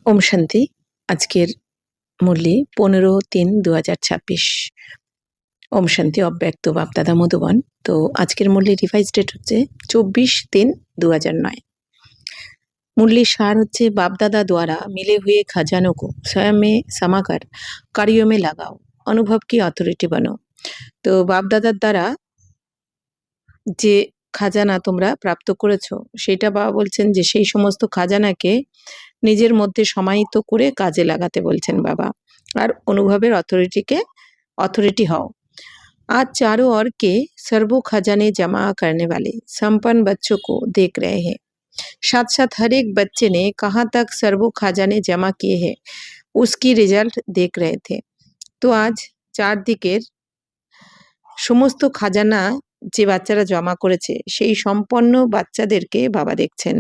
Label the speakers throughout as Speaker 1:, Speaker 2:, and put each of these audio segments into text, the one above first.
Speaker 1: ওম শান্তি। আজকের মুরলি 15-3-2026। ওম শান্তি। অব্যক্ত বাপদাদা মধুবন। তো আজকের মুরলি রিভাইজ ডেট হচ্ছে 24-3-2009। मुरली सार होच्छे बापदादा द्वारा मिले हुए खजानों को स्वयं में समाकर कार्यों में लगाओ, अनुभव की अथॉरिटी बनो। तो बापदादार द्वारा যে খাজানা তোমরা প্রাপ্ত করেছো সেটা বাবা বলছেন যে সেই সমস্ত খাজানাকে নিজের মধ্যে সমাহিত করে কাজে লাগাতে বলছেন বাবা, আর অনুভবের অথরিটি হও। आज चारों ओर के सर्वो खजाने जमा करने वाले संपन्न बच्चों को देख रहे हैं। साथ साथ हर एक बच्चे ने कहाँ तक सर्वो खजाने जमा किए हैं उसकी रिजल्ट देख रहे थे। तो आज চারদিকের সমস্ত খাজানা যে বাচ্চারা জমা করেছে সেই সম্পন্ন বাচ্চাদেরকে বাবা দেখছেন।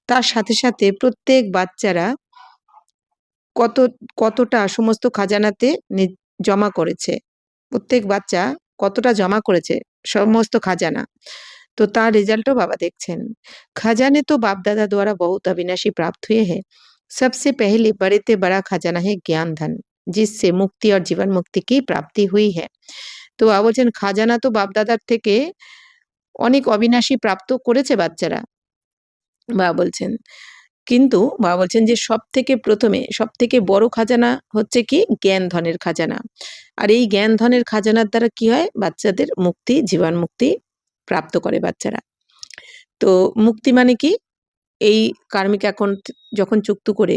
Speaker 1: তার সাথে সাথে প্রত্যেক বাচ্চারা কতটা সমস্ত খাজানাতে জমা করেছে, প্রত্যেক বাচ্চা কতটা জমা করেছে সমস্ত খাজানা, तो तार रिजल्टो बाबा देखছেন। खजाने तो बाप दादा द्वारा बहुत अविनाशी प्राप्त हुए हैं। सबसे पहले बड़े से बड़ा खजाना है ज्ञान धन, जिससे मुक्ति और जीवन मुक्ति की प्राप्ति हुई है। तो বাবা বলছেন খাজানা তো বাপ দাদার থেকে অনেক অবিনাশী প্রাপ্ত করেছে বাচ্চারা, বাবা বলছেন। কিন্তু বাবা বলছেন যে সবথেকে প্রথমে সবথেকে বড় খাজানা হচ্ছে কি জ্ঞান ধনের খাজানা, আর এই জ্ঞান ধনের খাজানার দ্বারা কি হয় বাচ্চাদের মুক্তি জীবন মুক্তি প্রাপ্ত করে বাচ্চারা। তো মুক্তি মানে কি এই কার্মিক অ্যাকাউন্ট যখন চুক্ত করে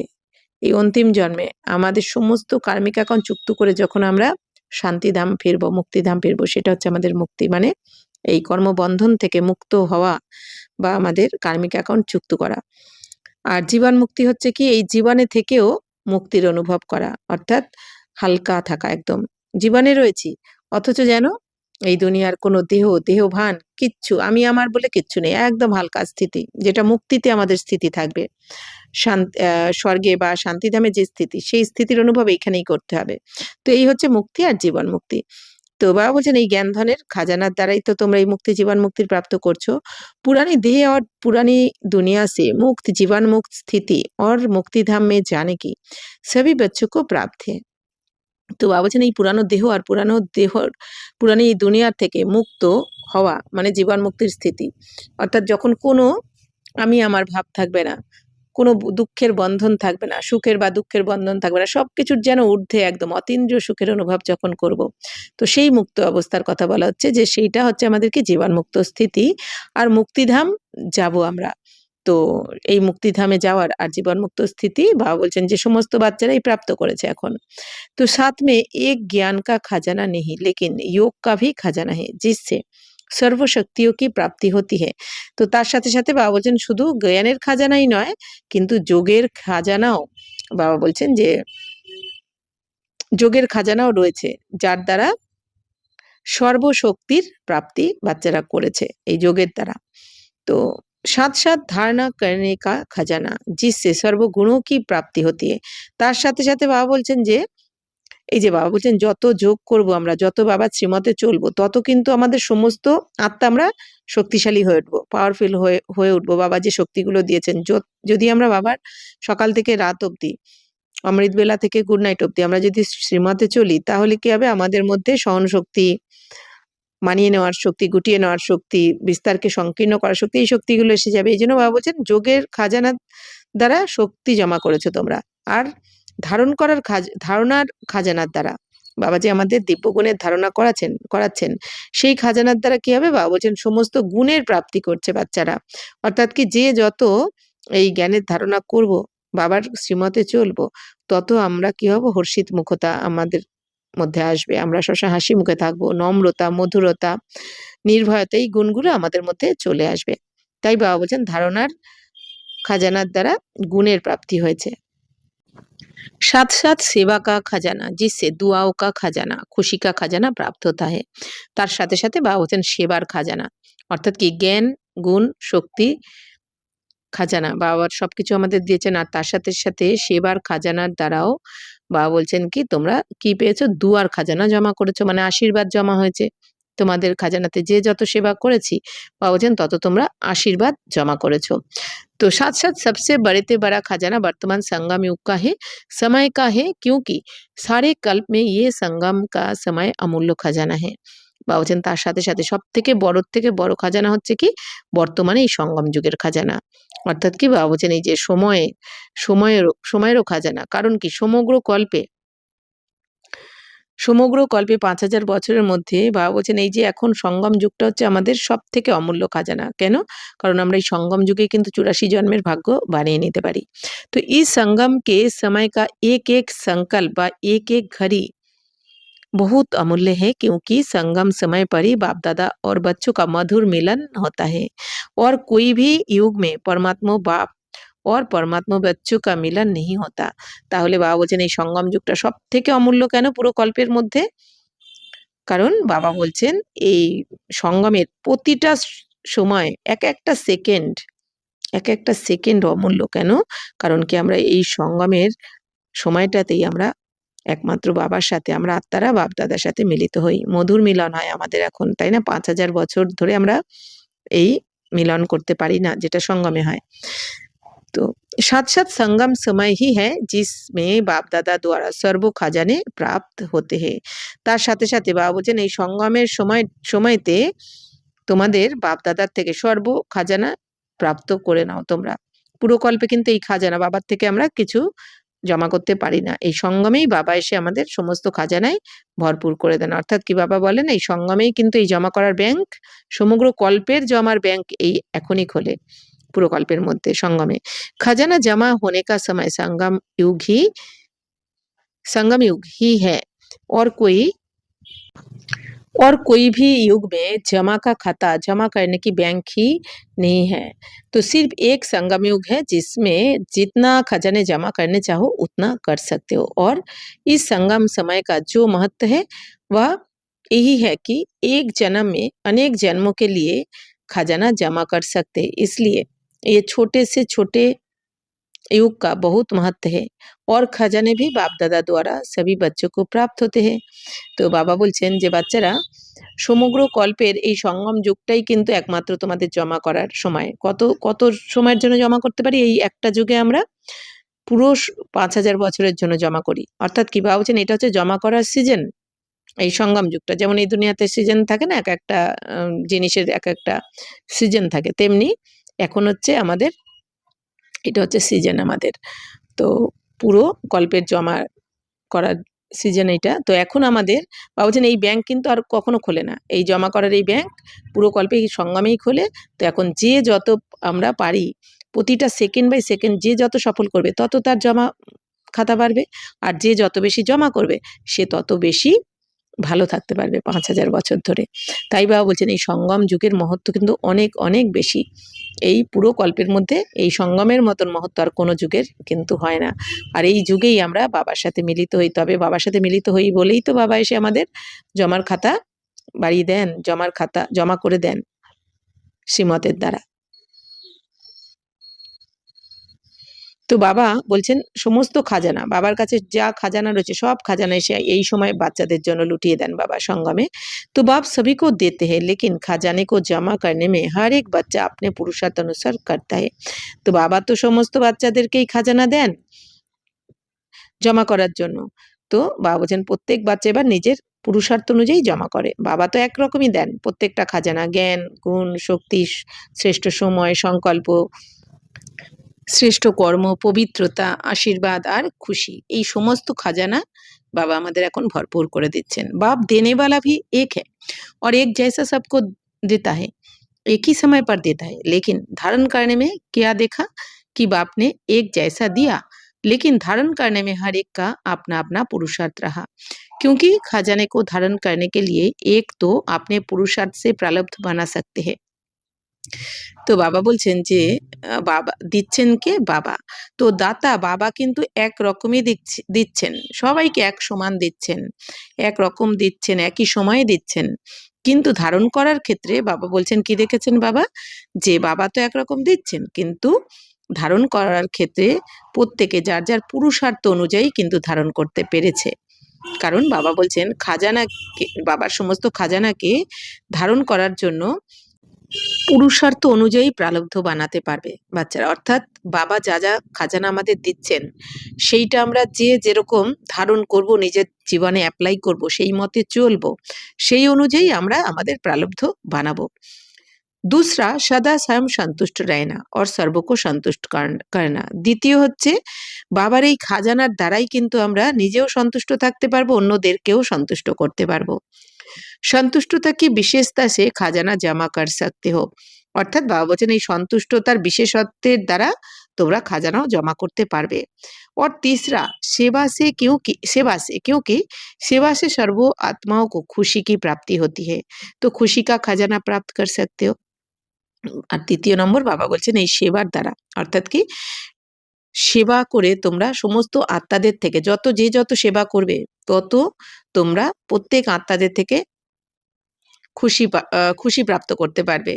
Speaker 1: এই অন্তিম জন্মে আমাদের সমস্ত কার্মিক অ্যাকাউন্ট চুক্ত করে যখন আমরা শান্তিধাম ফিরবো মুক্তিধাম ফিরবো সেটা হচ্ছে আমাদের মুক্তি, মানে এই কর্মবন্ধন থেকে মুক্ত হওয়া বা আমাদের কার্মিক অ্যাকাউন্ট চুক্ত করা। আর জীবন মুক্তি হচ্ছে কি এই জীবনে থেকেও মুক্তির অনুভব করা, অর্থাৎ হালকা থাকা, একদম জীবনে রয়েছি অথচ যেন এই দুনিয়ার কোনো দেহভান কিচ্ছু আমি আমার বলে কিচ্ছু নেই, একদম হালকা স্থিতি, যেটা মুক্তিতে আমাদের স্থিতি থাকবে, স্বর্গে বা শান্তিধামে যে স্থিতি সেই স্থিতির অনুভব এইখানেই করতে হবে। তো এই হচ্ছে মুক্তি আর জীবন মুক্তি। তো বাবা বলছেন এই জ্ঞান ধনের খাজানার দ্বারাই তো তোমরা এই মুক্তি জীবন মুক্তির প্রাপ্ত করছো। पुरानी देह और पुरानी दुनिया से मुक्त जीवन मुक्त स्थिति और मुक्तिधाम में जाने की सभी बच्चों को प्राप्त है। তো বাবা বলছেন এই পুরানো দেহ আর পুরানো এই দুনিয়ার থেকে মুক্ত হওয়া মানে জীবন মুক্তির স্থিতি, অর্থাৎ যখন কোনো আমি আমার ভাব থাকবে না, কোনো দুঃখের বন্ধন থাকবে না, সুখের বা দুঃখের বন্ধন থাকবে না, সবকিছুর যেন ঊর্ধ্বে একদম অতীন্দ্রিয় সুখের অনুভব যখন করব, তো সেই মুক্ত অবস্থার কথা বলা হচ্ছে যে সেইটা হচ্ছে আমাদেরকে জীবন মুক্ত স্থিতি আর মুক্তিধাম যাব আমরা। তো এই মুক্তিধামে যাওয়ার আর জীবন মুক্ত স্থিতি বাবা বলছেন যে সমস্ত বাচ্চারাই প্রাপ্ত করেছে এখন। तो साथ में एक ज्ञान का खजाना नहीं लेकिन योग का भी खजाना है जिससे सर्व शक्तियों की प्राप्ति होती है। तो তার সাথে সাথে বাবা বলছেন শুধু জ্ঞানের খাজানাই নয় কিন্তু যোগের খাজানাও বাবা বলছেন যে যোগের খাজানাও রয়েছে যার দ্বারা সর্বশক্তির প্রাপ্তি বাচ্চারা করেছে এই যোগের দ্বারা। तो साथ साथ धारणा करने का खजाना जिससे सर्वगुणों की प्राप्ति होती है। তার সাথে সাথে বাবা বলছেন যে এই যে বাবা বলছেন যত যোগ করব আমরা, যত বাবার শ্রীমতে চলবো, তত কিন্তু আমাদের সমস্ত আত্মা আমরা শক্তিশালী হয়ে উঠবো, পাওয়ারফুল হয়ে উঠবো। বাবা যে শক্তিগুলো দিয়েছেন যদি আমরা বাবার সকাল থেকে রাত অবধি অমৃতবেলা থেকে গুড নাইট অবধি আমরা যদি শ্রীমতে চলি তাহলে কি হবে আমাদের মধ্যে সহন শক্তি, মানিয়ে নেওয়ার শক্তি, গুটিয়ে নেওয়ার শক্তি, বিস্তারকে সংকীর্ণ করার শক্তি, এই শক্তিগুলো এসে যাবে। এই জন্য বাবা বলছেন যোগের খাজানা দ্বারা শক্তি জমা করেছো তোমরা, আর ধারণার খাজানার দ্বারা বাবা যে আমাদের দিব্যগুণের ধারণা করাচ্ছেন সেই খাজানার দ্বারা কি হবে বাবা বলছেন সমস্ত গুণের প্রাপ্তি করছে বাচ্চারা, অর্থাৎ কি যে যত এই জ্ঞানের ধারণা করব বাবার শ্রীমতে চলবো তত আমরা কি হব হর্ষিত মুখতা আমাদের মধ্যে আসবে, আমরা সবসময় হাসি মুখে থাকবো, নম্রতা মধুরতা নির্ভয়তা এই গুণগুলো আমাদের মধ্যে চলে আসবে। তাই বাবা বলছেন ধারণার খাজানার দ্বারা গুণের প্রাপ্তি হয়েছে। साथ साथ सेवा का खजाना जिससे दुआओं का खजाना खुशी का खजाना प्राप्त होता है। তার সাথে সাথে বাবা বলছেন সেবার খাজানা, অর্থাৎ কি জ্ঞান গুণ শক্তি খাজানা বাবার সবকিছু আমাদের দিয়েছেন, আর তার সাথে সাথে সেবার খাজানার দ্বারাও বাবা বলছেন কি তোমরা কি পেয়েছো দুয়ার খাজানা জমা করেছো, মানে আশীর্বাদ জমা হয়েছে তোমাদের খাজানাতে, যে যত সেবা করেছি বাবা বলছেন তত তোমরা আশীর্বাদ জমা করেছো। तो साथ साथ सबसे बड़े से बड़ा खजाना वर्तमान संगम युग का है, समय का है, क्योंकि सारे कल्प में ये संगम का समय अमूल्य खजाना है। বলছেন তার সাথে সাথে সবথেকে বড় খাজানা হচ্ছে কি বর্তমানে এই সঙ্গম যুগের খাজানা। অর্থাৎ কি বাবা বলছেন এই যে সময়েরও খাজানা। কারণ কি সমগ্র কল্পে ৫,০০০ বছরের মধ্যে বাবা বলছেন এই যে এখন সঙ্গম যুগটা হচ্ছে আমাদের সবথেকে অমূল্য খাজানা। কেন? কারণ আমরা এই সঙ্গম যুগে কিন্তু ৮৪ জন্মের ভাগ্য বানিয়ে নিতে পারি। तो इस संगम के समय का एक-एक संकल्प व एक-एक घड़ी बहुत अमूल्य है, क्योंकि संगम समय पर ही बाप दादा और बच्चों का मधुर मिलन होता है और कोई भी युग में परमात्मा बाप और परमात्मा बच्चों का मिलन नहीं होता। তাহলে বাবা বলছেন এই সঙ্গম যুগটা সবথেকে অমূল্য কেন পুরো কল্পের মধ্যে? কারণ বাবা বলছেন এই সঙ্গমের প্রতিটা সময় এক একটা সেকেন্ড অমূল্য। কেন? কারণ কি আমরা এই সঙ্গমের সময়টাতেই আমরা একমাত্র বাবার সাথে আমরা আত্মারা বাপ দাদার সাথে মিলিত হই। মধুর মিলন হয় আমাদের এখন, তাই না? ৫,০০০ বছর ধরে আমরা এই মিলন করতে পারি না, যেটা সঙ্গমে হয়। तो साथ साथ संगम समय ही है जिसमें बाप दादा द्वारा सर्व खजाने प्राप्त होते हैं। তার সাথে সাথে বাবা বলছেন এই সঙ্গমের সময়তে তোমাদের বাপ দাদার থেকে সর্ব খাজানা প্রাপ্ত করে নাও তোমরা। পুরো কল্পে কিন্তু এই খাজানা বাবার থেকে আমরা কিছু জমা করতে পারি না। এই সঙ্গমেই বাবা এসে আমাদের সমস্ত খাজানায় ভরপুর করে দেন। অর্থাৎ কি বাবা বলেন এই সঙ্গমেই কিন্তু এই জমা করার ব্যাংক, সমগ্র কল্পের জমার ব্যাংক এই এখনই খোলে पूरे कल्पेर मध्य संगमे। खजाना जमा होने का समय संगम युग ही है और कोई भी युग में जमा का खाता जमा करने की बैंक ही नहीं है। तो सिर्फ एक संगम युग है जिसमें जितना खजाने जमा करने चाहो उतना कर सकते हो। और इस संगम समय का जो महत्व है वह यही है कि एक जन्म में अनेक जन्मों के लिए खजाना जमा कर सकते। इसलिए ये छोटे से छोटे युग का बहुत महत्व है और खजाने भी बाप दादा द्वारा सभी बच्चों को प्राप्त होते हैं। তো বাবা বলছেন যে বাচ্চারা সমগ্র কল্পের এই সঙ্গম যুগটাই কিন্তু একমাত্র তোমাদের জমা করার সময়। কত সময়ের জন্য জমা করতে পারি? এই একটা যুগে আমরা পুরো ৫,০০০ বছরের জন্য জমা করি। অর্থাৎ কি বাবা বলছেন এটা হচ্ছে জমা করার সিজন। এই সঙ্গম যুগটা যেমন এই দুনিয়াতে সিজন থাকে না, এক একটা জিনিসের এক একটা সিজন থাকে, তেমনি এখন হচ্ছে আমাদের এটা হচ্ছে সিজন আমাদের। তো পুরো কল্পের জমা করার সিজন এইটা। তো এখন আমাদের বাবা বলছেন এই ব্যাংক কিন্তু আর কখনো খোলে না। এই জমা করার এই ব্যাংক পুরো কল্পে এই সঙ্গমেই খোলে। তো এখন যে যত আমরা পারি প্রতিটা সেকেন্ড বাই সেকেন্ড যে যত সফল করবে তত তার জমা খাতা বাড়বে, আর যে যত বেশি জমা করবে সে তত বেশি ভালো থাকতে পারবে ৫,০০০ বছর ধরে। তাই বাবা বলছেন এই সঙ্গম যুগের মহত্ব কিন্তু অনেক অনেক বেশি। এই পুরো কল্পের মধ্যে এই সঙ্গমের মতন মহত্ব আর কোনো যুগের কিন্তু হয় না। আর এই যুগেই আমরা বাবার সাথে মিলিত হই। তবে বাবার সাথে মিলিত হই বলেই তো বাবা এসে আমাদের জমার খাতা বাড়িয়ে দেন, জমার খাতা জমা করে দেন শ্রীমতের দ্বারা। তো বাবা বলছেন সমস্ত খাজানা বাবার কাছে যা খাজানা রয়েছে সব খাজানা এসে এই সময় বাচ্চাদের জন্য লুটিয়ে দেন বাবা সঙ্গমে। तो बाप सभी को देते हैं लेकिन खजाने को जमा करने में हर एक बच्चा अपने पुरुषार्थ अनुसार करता है। তো বাবা তো সমস্ত বাচ্চাদেরকেই খাজানা দেন জমা করার জন্য। তো বাবা বলছেন প্রত্যেক বাচ্চা এবার নিজের পুরুষার্থ অনুযায়ী জমা করে। বাবা তো একরকমই দেন প্রত্যেকটা খাজানা, জ্ঞান, গুণ, শক্তি, শ্রেষ্ঠ সময়, সংকল্প, শ্রেষ্ঠ কর্ম, পবিত্রতা, আশীর্বাদ আর খুশি, এই সমস্ত খাজানা बाबा हमारे এখন भरपूर করে দিচ্ছেন। बाप देने वाला भी एक है और एक जैसा सबको देता है, एक ही समय पर देता है, लेकिन धारण करने में क्या देखा कि बाप ने एक जैसा दिया, लेकिन धारण करने में हर एक का अपना अपना पुरुषार्थ रहा, क्योंकि खजाने को धारण करने के लिए एक तो अपने पुरुषार्थ से प्रारब्ध बना सकते हैं। তো বাবা বলছেন যে বাবা দিচ্ছেন কে? বাবা। তো দাতা বাবা কিন্তু একরকমই দিচ্ছেন, সবাইকে এক সমান দিচ্ছেন, একরকম দিচ্ছেন, একই সময়ে দিচ্ছেন। কিন্তু ধারণ করার ক্ষেত্রে বাবা বলছেন কি দেখেছেন বাবা? যে বাবা তো একরকম দিচ্ছেন, কিন্তু ধারণ করার ক্ষেত্রে প্রত্যেকে যার যার পুরুষার্থ অনুযায়ী কিন্তু ধারণ করতে পেরেছে। কারণ বাবা বলছেন খাজানা বাবার সমস্ত খাজানাকে ধারণ করার জন্য পুরুষার্থ অনুযায়ী প্রারব্ধ বানাতে পারবে বাচ্চারা। অর্থাৎ বাবা যা যা খাজানা আমাদের দিচ্ছেন সেইটা আমরা যে যেরকম ধারণ করব, নিজের জীবনে অ্যাপ্লাই করব, সেই মতে চলবো, সেই অনুযায়ী আমরা আমাদের প্রারব্ধ বানাবো। दूसरा सदा स्वयं সন্তুষ্ট रहना और सर्व को संतुष्ट करना। দ্বিতীয় হচ্ছে বাবার এই খাজানার দ্বারাই কিন্তু আমরা নিজেও সন্তুষ্ট থাকতে পারবো, অন্যদেরকেও সন্তুষ্ট করতে পারবো। সন্তুষ্টতা কি বিশেষতা সে খাজানা জমা কর সকতে হো। অর্থাৎ বাবা বলছেন এই সন্তুষ্টতার বিশেষত্বের দ্বারা তোমরা খাজানাও জমা করতে পারবে। और तीसरा क्योंकि सेवा से सर्व आत्माओं को खुशी की प्राप्ति होती है, तो खुशी का खजाना प्राप्त कर सकते हो। আর তৃতীয় নম্বর বাবা বলছেন এই সেবার দ্বারা, অর্থাৎ কি সেবা করে তোমরা সমস্ত আত্মাদের থেকে যত সেবা করবে তত তোমরা প্রত্যেক আত্মাদের থেকে খুশি প্রাপ্ত করতে পারবে।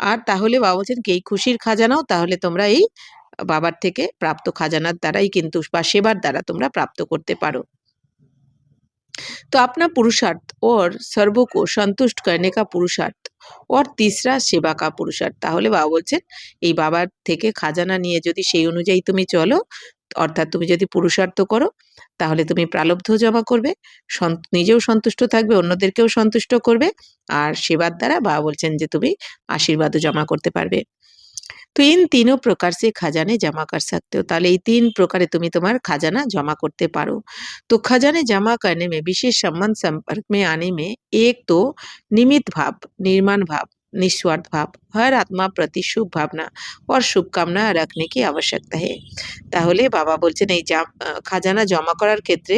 Speaker 1: আর তাহলে বাবা বলছেন কি এই খুশির খাজানাও তাহলে তোমরা এই বাবার থেকে প্রাপ্ত খাজানার দ্বারাই কিন্তু বা সেবার দ্বারা তোমরা প্রাপ্ত করতে পারো। तो अपना पुरुषार्थ और सर्वों को संतुष्ट करने का पुरुषार्थ और तीसरा सेवा का पुरुषार्थ। তাহলে বাবা বলছেন এই বাবার থেকে খাজানা নিয়ে যদি সেই অনুযায়ী তুমি চলো, অর্থাৎ তুমি যদি পুরুষার্থ করো তাহলে তুমি প্রারব্ধ জমা করবে, নিজেও সন্তুষ্ট থাকবে, অন্যদেরকেও সন্তুষ্ট করবে, আর সেবার দ্বারা বাবা বলছেন যে তুমি আশীর্বাদও জমা করতে পারবে। তো इन तीनों प्रकार से खजाने जमा कर सकते हो। তাহলে এই তিন প্রকারে তুমি তোমার খাজানা জমা করতে পারো। तो खजाने जमा करने में विशेष संबंध संपर्क में आने में एक तो निमित्त भाव, निर्माण भाव, निस्वार्थ भाव, हर आत्मा प्रति शुभ भावना और शुभकामना रखने की आवश्यकता है। তাহলে বাবা বলছেন এই খাজানা জমা করার ক্ষেত্রে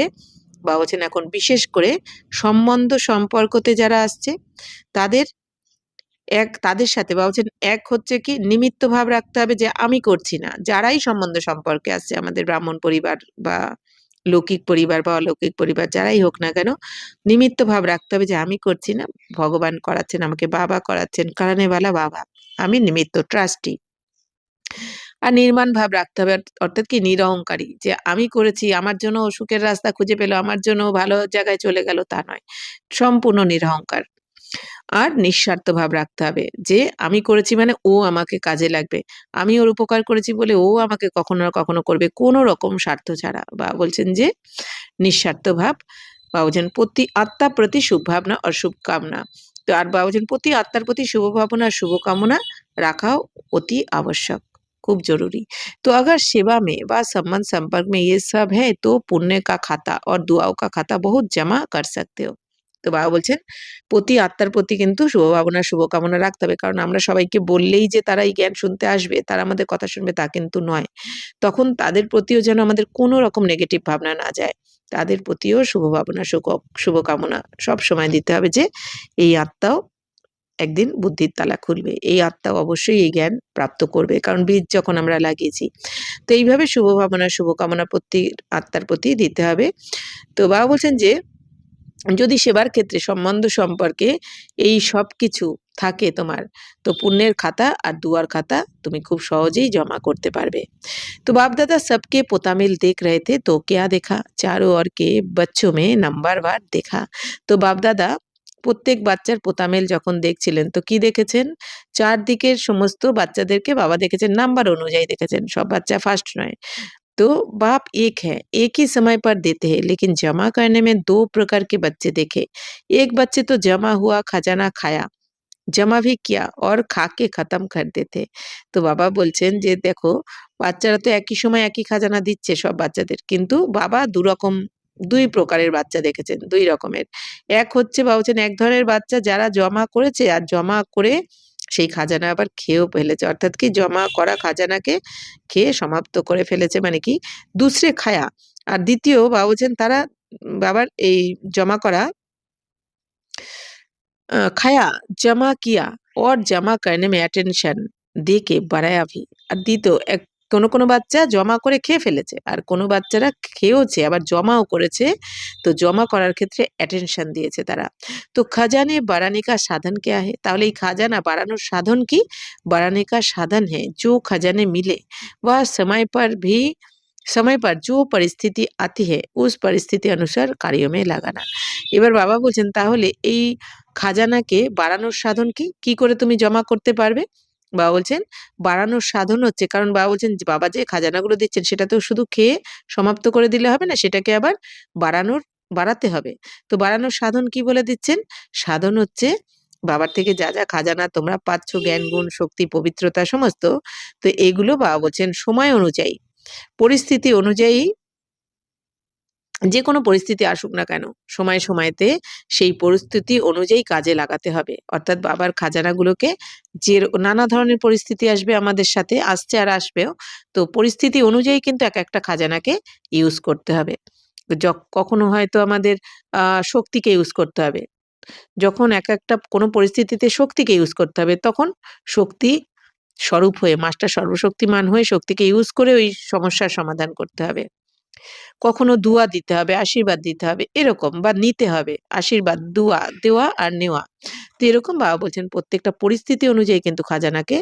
Speaker 1: বাবা বলছেন এখন বিশেষ করে সম্বন্ধ সম্পর্কতে যারা আসছে তাদের তাদের সাথে বাবা বলছেন এক হচ্ছে কি নিমিত্ত ভাব রাখতে হবে যে আমি করছি না। যারাই সম্বন্ধ সম্পর্কে আসছে, আমাদের ব্রাহ্মণ পরিবার বা লৌকিক পরিবার বা অলৌকিক পরিবার যারাই হোক না কেন, নিমিত্ত ভাব রাখতে হবে যে আমি করছি না, ভগবান করাচ্ছেন, আমাকে বাবা করাচ্ছেন, কারণেওয়ালা বাবা, আমি নিমিত্ত ট্রাস্টি। আর নির্মাণ ভাব রাখতে হবে, অর্থাৎ কি নিরহংকারী, যে আমি করেছি, আমার জন্য সুখের রাস্তা খুঁজে পেলো, আমার জন্য ভালো জায়গায় চলে গেল, তা নয়, সম্পূর্ণ নিরহংকার। আর নিঃস্বার্থ ভাব রাখতে হবে যে আমি করেছি মানে ও আমাকে কাজে লাগবে, আমি ওর উপকার করেছি বলে ও আমাকে কখনো না কখনো করবে, কোনো রকম স্বার্থ ছাড়া। বা বলছেন যে নিঃস্বার্থ ভাব। বা বলছেন প্রতি আত্মার প্রতি শুভ ভাবনা আর শুভকামনা। তো আর বা বলছেন প্রতি আত্মার প্রতি শুভ ভাবনা আর শুভকামনা রাখাও অতি आवश्यक, खूब जरूरी। तो अगर सेवा में व संबंध संपर्क में ये सब है तो पुण्य का खाता और दुआओं का खाता बहुत जमा कर सकते हो। তো বাবা বলছেন প্রতি আত্মার প্রতি কিন্তু শুভ ভাবনা শুভকামনা রাখতে হবে, কারণ আমরা সবাইকে বললেই যে তারা এই জ্ঞান শুনতে আসবে, তারা আমাদের কথা শুনবে তা কিন্তু নয়। তখন তাদের প্রতিও যেন আমাদের কোনো রকম নেগেটিভ ভাবনা না যায়, তাদের প্রতিও শুভ ভাবনা শুভকামনা সব সময় দিতে হবে যে এই আত্মাও একদিন বুদ্ধির তালা খুলবে, এই আত্মাও অবশ্যই এই জ্ঞান প্রাপ্ত করবে, কারণ বীজ যখন আমরা লাগিয়েছি। তো এইভাবে শুভ ভাবনা শুভকামনা প্রতি আত্মার প্রতি দিতে হবে। তো বাবা বলছেন যে যদি সেবার ক্ষেত্রে সম্বন্ধ সম্পর্কে এই সব কিছু থাকে তোমার, তো পুণ্যের খাতা আর দুয়ার খাতা তুমি খুব সহজেই জমা করতে পারবে। तो बाप दादा सबके पोतामिल देख रहे थे तो क्या देखा, चारों ओर के बच्चों में नंबरवार देखा। তো বাপ দাদা প্রত্যেক বাচ্চার পোতামেল যখন দেখছিলেন তো কি দেখেছেন, চারদিকের সমস্ত বাচ্চাদেরকে বাবা দেখেছেন, নাম্বার অনুযায়ী দেখেছেন, সব বাচ্চা ফার্স্ট নয়। तो बाप एक है, एक ही समय पर देते हैं, लेकिन जमा करने में दो प्रकार के बच्चे देखे। एक बच्चे तो जमा हुआ खजाना खाया, জমা ভি কিয়া और খা কে খতম কর দেতে। তো বাবা বলছেন যে দেখো বাচ্চারা তো একই সময় একই খাজানা দিচ্ছে সব বাচ্চাদের, কিন্তু বাবা দুই প্রকারের বাচ্চা দেখেছেন, দুই রকমের। এক হচ্ছে বাবা বলছেন এক ধরনের বাচ্চা যারা জমা করেছে আর জমা করে সেই খাজানা আবার খেয়েও ফেলেছে, অর্থাৎ কি জমা করা খাজানাকে খেয়ে সমাপ্ত করে ফেলেছে, মানে কি দুসরে খায়া। আর দ্বিতীয় বাবা বলছেন তারা বাবার এই জমা করা खाया, जमा किया और जमा करने में অ্যাটেনশন দিয়ে কে বাড়ায়া ভি। আর দ্বিতীয় কোনো বাচ্চা জমা করে খেয়ে ফেলেছে আর কোনো বাচ্চারা খেয়েওছে আবার জমাও করেছে, তো জমা করার ক্ষেত্রে অ্যাটেনশন দিয়েছে তারা। তো খাজানে বাড়ানে কা সাধন क्या है, তাহলে এই খাজানা বাড়ানোর সাধন কি, বাড়ানে কা সাধন है जो खजाने मिले वह समय पर भी समय पर जो परिस्थिति आती है उस परिस्थिति अनुसार कार्यों में লাগানা। এবার বাবা বলছেন তাহলে এই খাজানাকে বাড়ানোর সাধন কি? কি করে তুমি জমা করতে পারবে? বাবা বলছেন বাড়ানোর সাধন হচ্ছে, কারণ বাবা বলছেন যে বাবা যে খাজানাগুলো দিচ্ছেন সেটা তো শুধু খেয়ে সমাপ্ত করে দিলে হবে না, সেটাকে আবার বাড়াতে হবে। তো বাড়ানোর সাধন কি বলে দিচ্ছেন? সাধন হচ্ছে বাবার থেকে যা যা খাজানা তোমরা পাচ্ছ, জ্ঞান, গুণ, শক্তি, পবিত্রতা সমস্ত, তো এগুলো বাবা বলছেন সময় অনুযায়ী, পরিস্থিতি অনুযায়ী, যে কোনো পরিস্থিতি আসুক না কেন সময় সময়তে সেই পরিস্থিতি অনুযায়ী কাজে লাগাতে হবে। অর্থাৎ বাবার খাজানাগুলোকে, যে নানা ধরনের পরিস্থিতি আসবে আমাদের সাথে, আসছে আর আসবেও, তো পরিস্থিতি অনুযায়ী কিন্তু এক একটা খাজানাকে ইউজ করতে হবে। কখনো হয়তো আমাদের শক্তিকে ইউজ করতে হবে, যখন এক একটা কোনো পরিস্থিতিতে শক্তিকে ইউজ করতে হবে তখন শক্তি স্বরূপ হয়ে, মাস্টার সর্বশক্তিমান হয়ে শক্তিকে ইউজ করে ওই সমস্যার সমাধান করতে হবে। কখনো দুয়া দিতে হবে, আশীর্বাদ দিতে হবে, এরকম, বা নিতে হবে আশীর্বাদ, দুয়া দেওয়া আর নেওয়া। তো এরকম বাবা বলছেন প্রত্যেকটা পরিস্থিতি অনুযায়ী কিন্তু খাজানাকে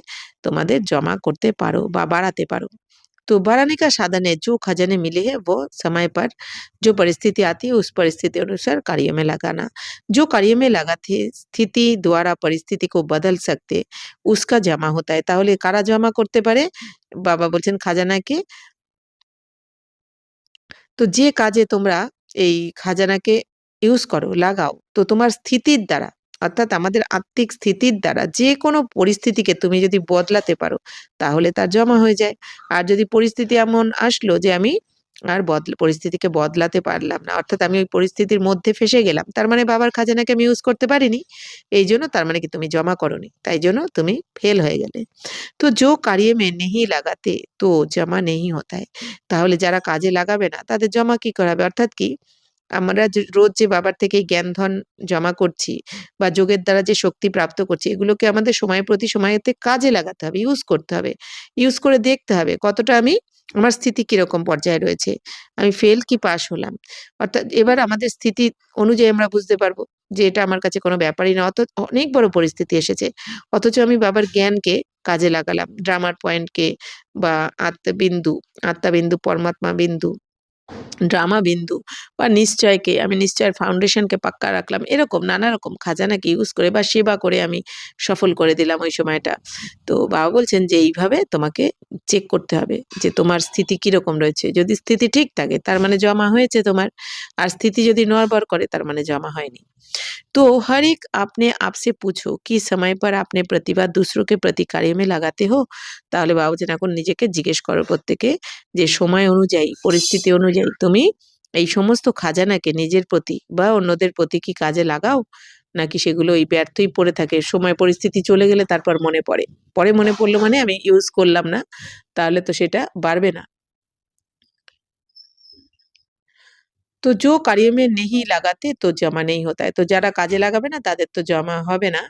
Speaker 1: তোমাদের জমা করতে পারো বা বাড়াতে পারো। तो बढ़ाने का साधन है जो खजाने मिले हैं वो समय पर जो परिस्थिति आती है उस परिस्थिति अनुसार कार्य में लगाना। जो कार्य में लगाते स्थिति द्वारा परिस्थिति को बदल सकते उसका जमा होता है। তাহলে কারা জমা করতে পারে? বাবা বলছেন খাজানাকে। তো যে কাজে তোমরা এই খাজানাকে ইউজ করো, লাগাও, তো তোমার স্থিতির দ্বারা, অর্থাৎ আমাদের আত্মিক স্থিতির দ্বারা যে কোনো পরিস্থিতিকে তুমি যদি বদলাতে পারো তাহলে তার জমা হয়ে যায়। আর যদি পরিস্থিতি এমন আসলো যে আমি আর পরিস্থিতিকে বদলাতে পারলাম না, অর্থাৎ আমি ওই পরিস্থিতির মধ্যে ফেসে গেলাম, তার মানে বাবার খাজানাকে আমি ইউজ করতে পারিনি, এই জন্য তার মানে কি তুমি জমা করোনি, তাই জন্য তুমি ফেল হয়ে গেলে। তো जो कार्य में नहीं लगाते तो जमा नहीं होता है। তাহলে যারা কাজে লাগাবে না তাদের জমা কি করাবে? অর্থাৎ কি, আমরা যে রোজ যে বাবার থেকে জ্ঞান ধন জমা করছি বা যোগের দ্বারা যে শক্তি প্রাপ্ত করছি, এগুলোকে আমাদের সময় প্রতি সময়েতে কাজে লাগাতে হবে, ইউজ করতে হবে। ইউজ করে দেখতে হবে কতটা আমার স্থিতি কিরকম পর্যায়ে রয়েছে, আমি ফেল কি পাস হলাম। অর্থাৎ এবার আমাদের স্থিতি অনুযায়ী আমরা বুঝতে পারবো যে এটা আমার কাছে কোনো ব্যাপারই না, অনেক বড় পরিস্থিতি এসেছে, অথচ আমি বাবার জ্ঞানকে কাজে লাগালাম, ড্রামার পয়েন্টকে বা আত্মাবিন্দু, পরমাত্মা বিন্দু, ড্রামা বিন্দু বা নিশ্চয়কে, আমি নিশ্চয়ের ফাউন্ডেশনকে পাক্কা রাখলাম, এরকম নানা রকম খাজানাকে ইউজ করে বা সেবা করে আমি সফল করে দিলাম ওই সময়টা। তো বাবা বলছেন যে এইভাবে তোমাকে চেক করতে হবে যে তোমার স্থিতি কিরকম রয়েছে। যদি স্থিতি ঠিক থাকে তার মানে জমা হয়েছে তোমার, আর স্থিতি যদি নড়বড় করে তার মানে জমা হয়নি। तो हर एक अपने आप से पूछो कि समय पर अपने प्रतिभा दूसरों के प्रति कार्य में लगाते हो। তাহলে বাবা বলছেন এখন নিজেকে জিজ্ঞেস করো প্রত্যেকে যে সময় অনুযায়ী, পরিস্থিতি অনুযায়ী তুমি এই সমস্ত খাজানাকে নিজের প্রতি বা অন্যদের প্রতি কি কাজে লাগাও, নাকি সেগুলো ওই ব্যর্থই পড়ে থাকে, সময় পরিস্থিতি চলে গেলে তারপর মনে পড়ে, পরে মনে পড়লো মানে আমি ইউজ করলাম না, তাহলে তো সেটা বাড়বে না। তো जो कार्य में नहीं लगाते तो जमा नहीं होता है। तो যারা কাজে লাগাবে না তাদের তো জমা হবে না।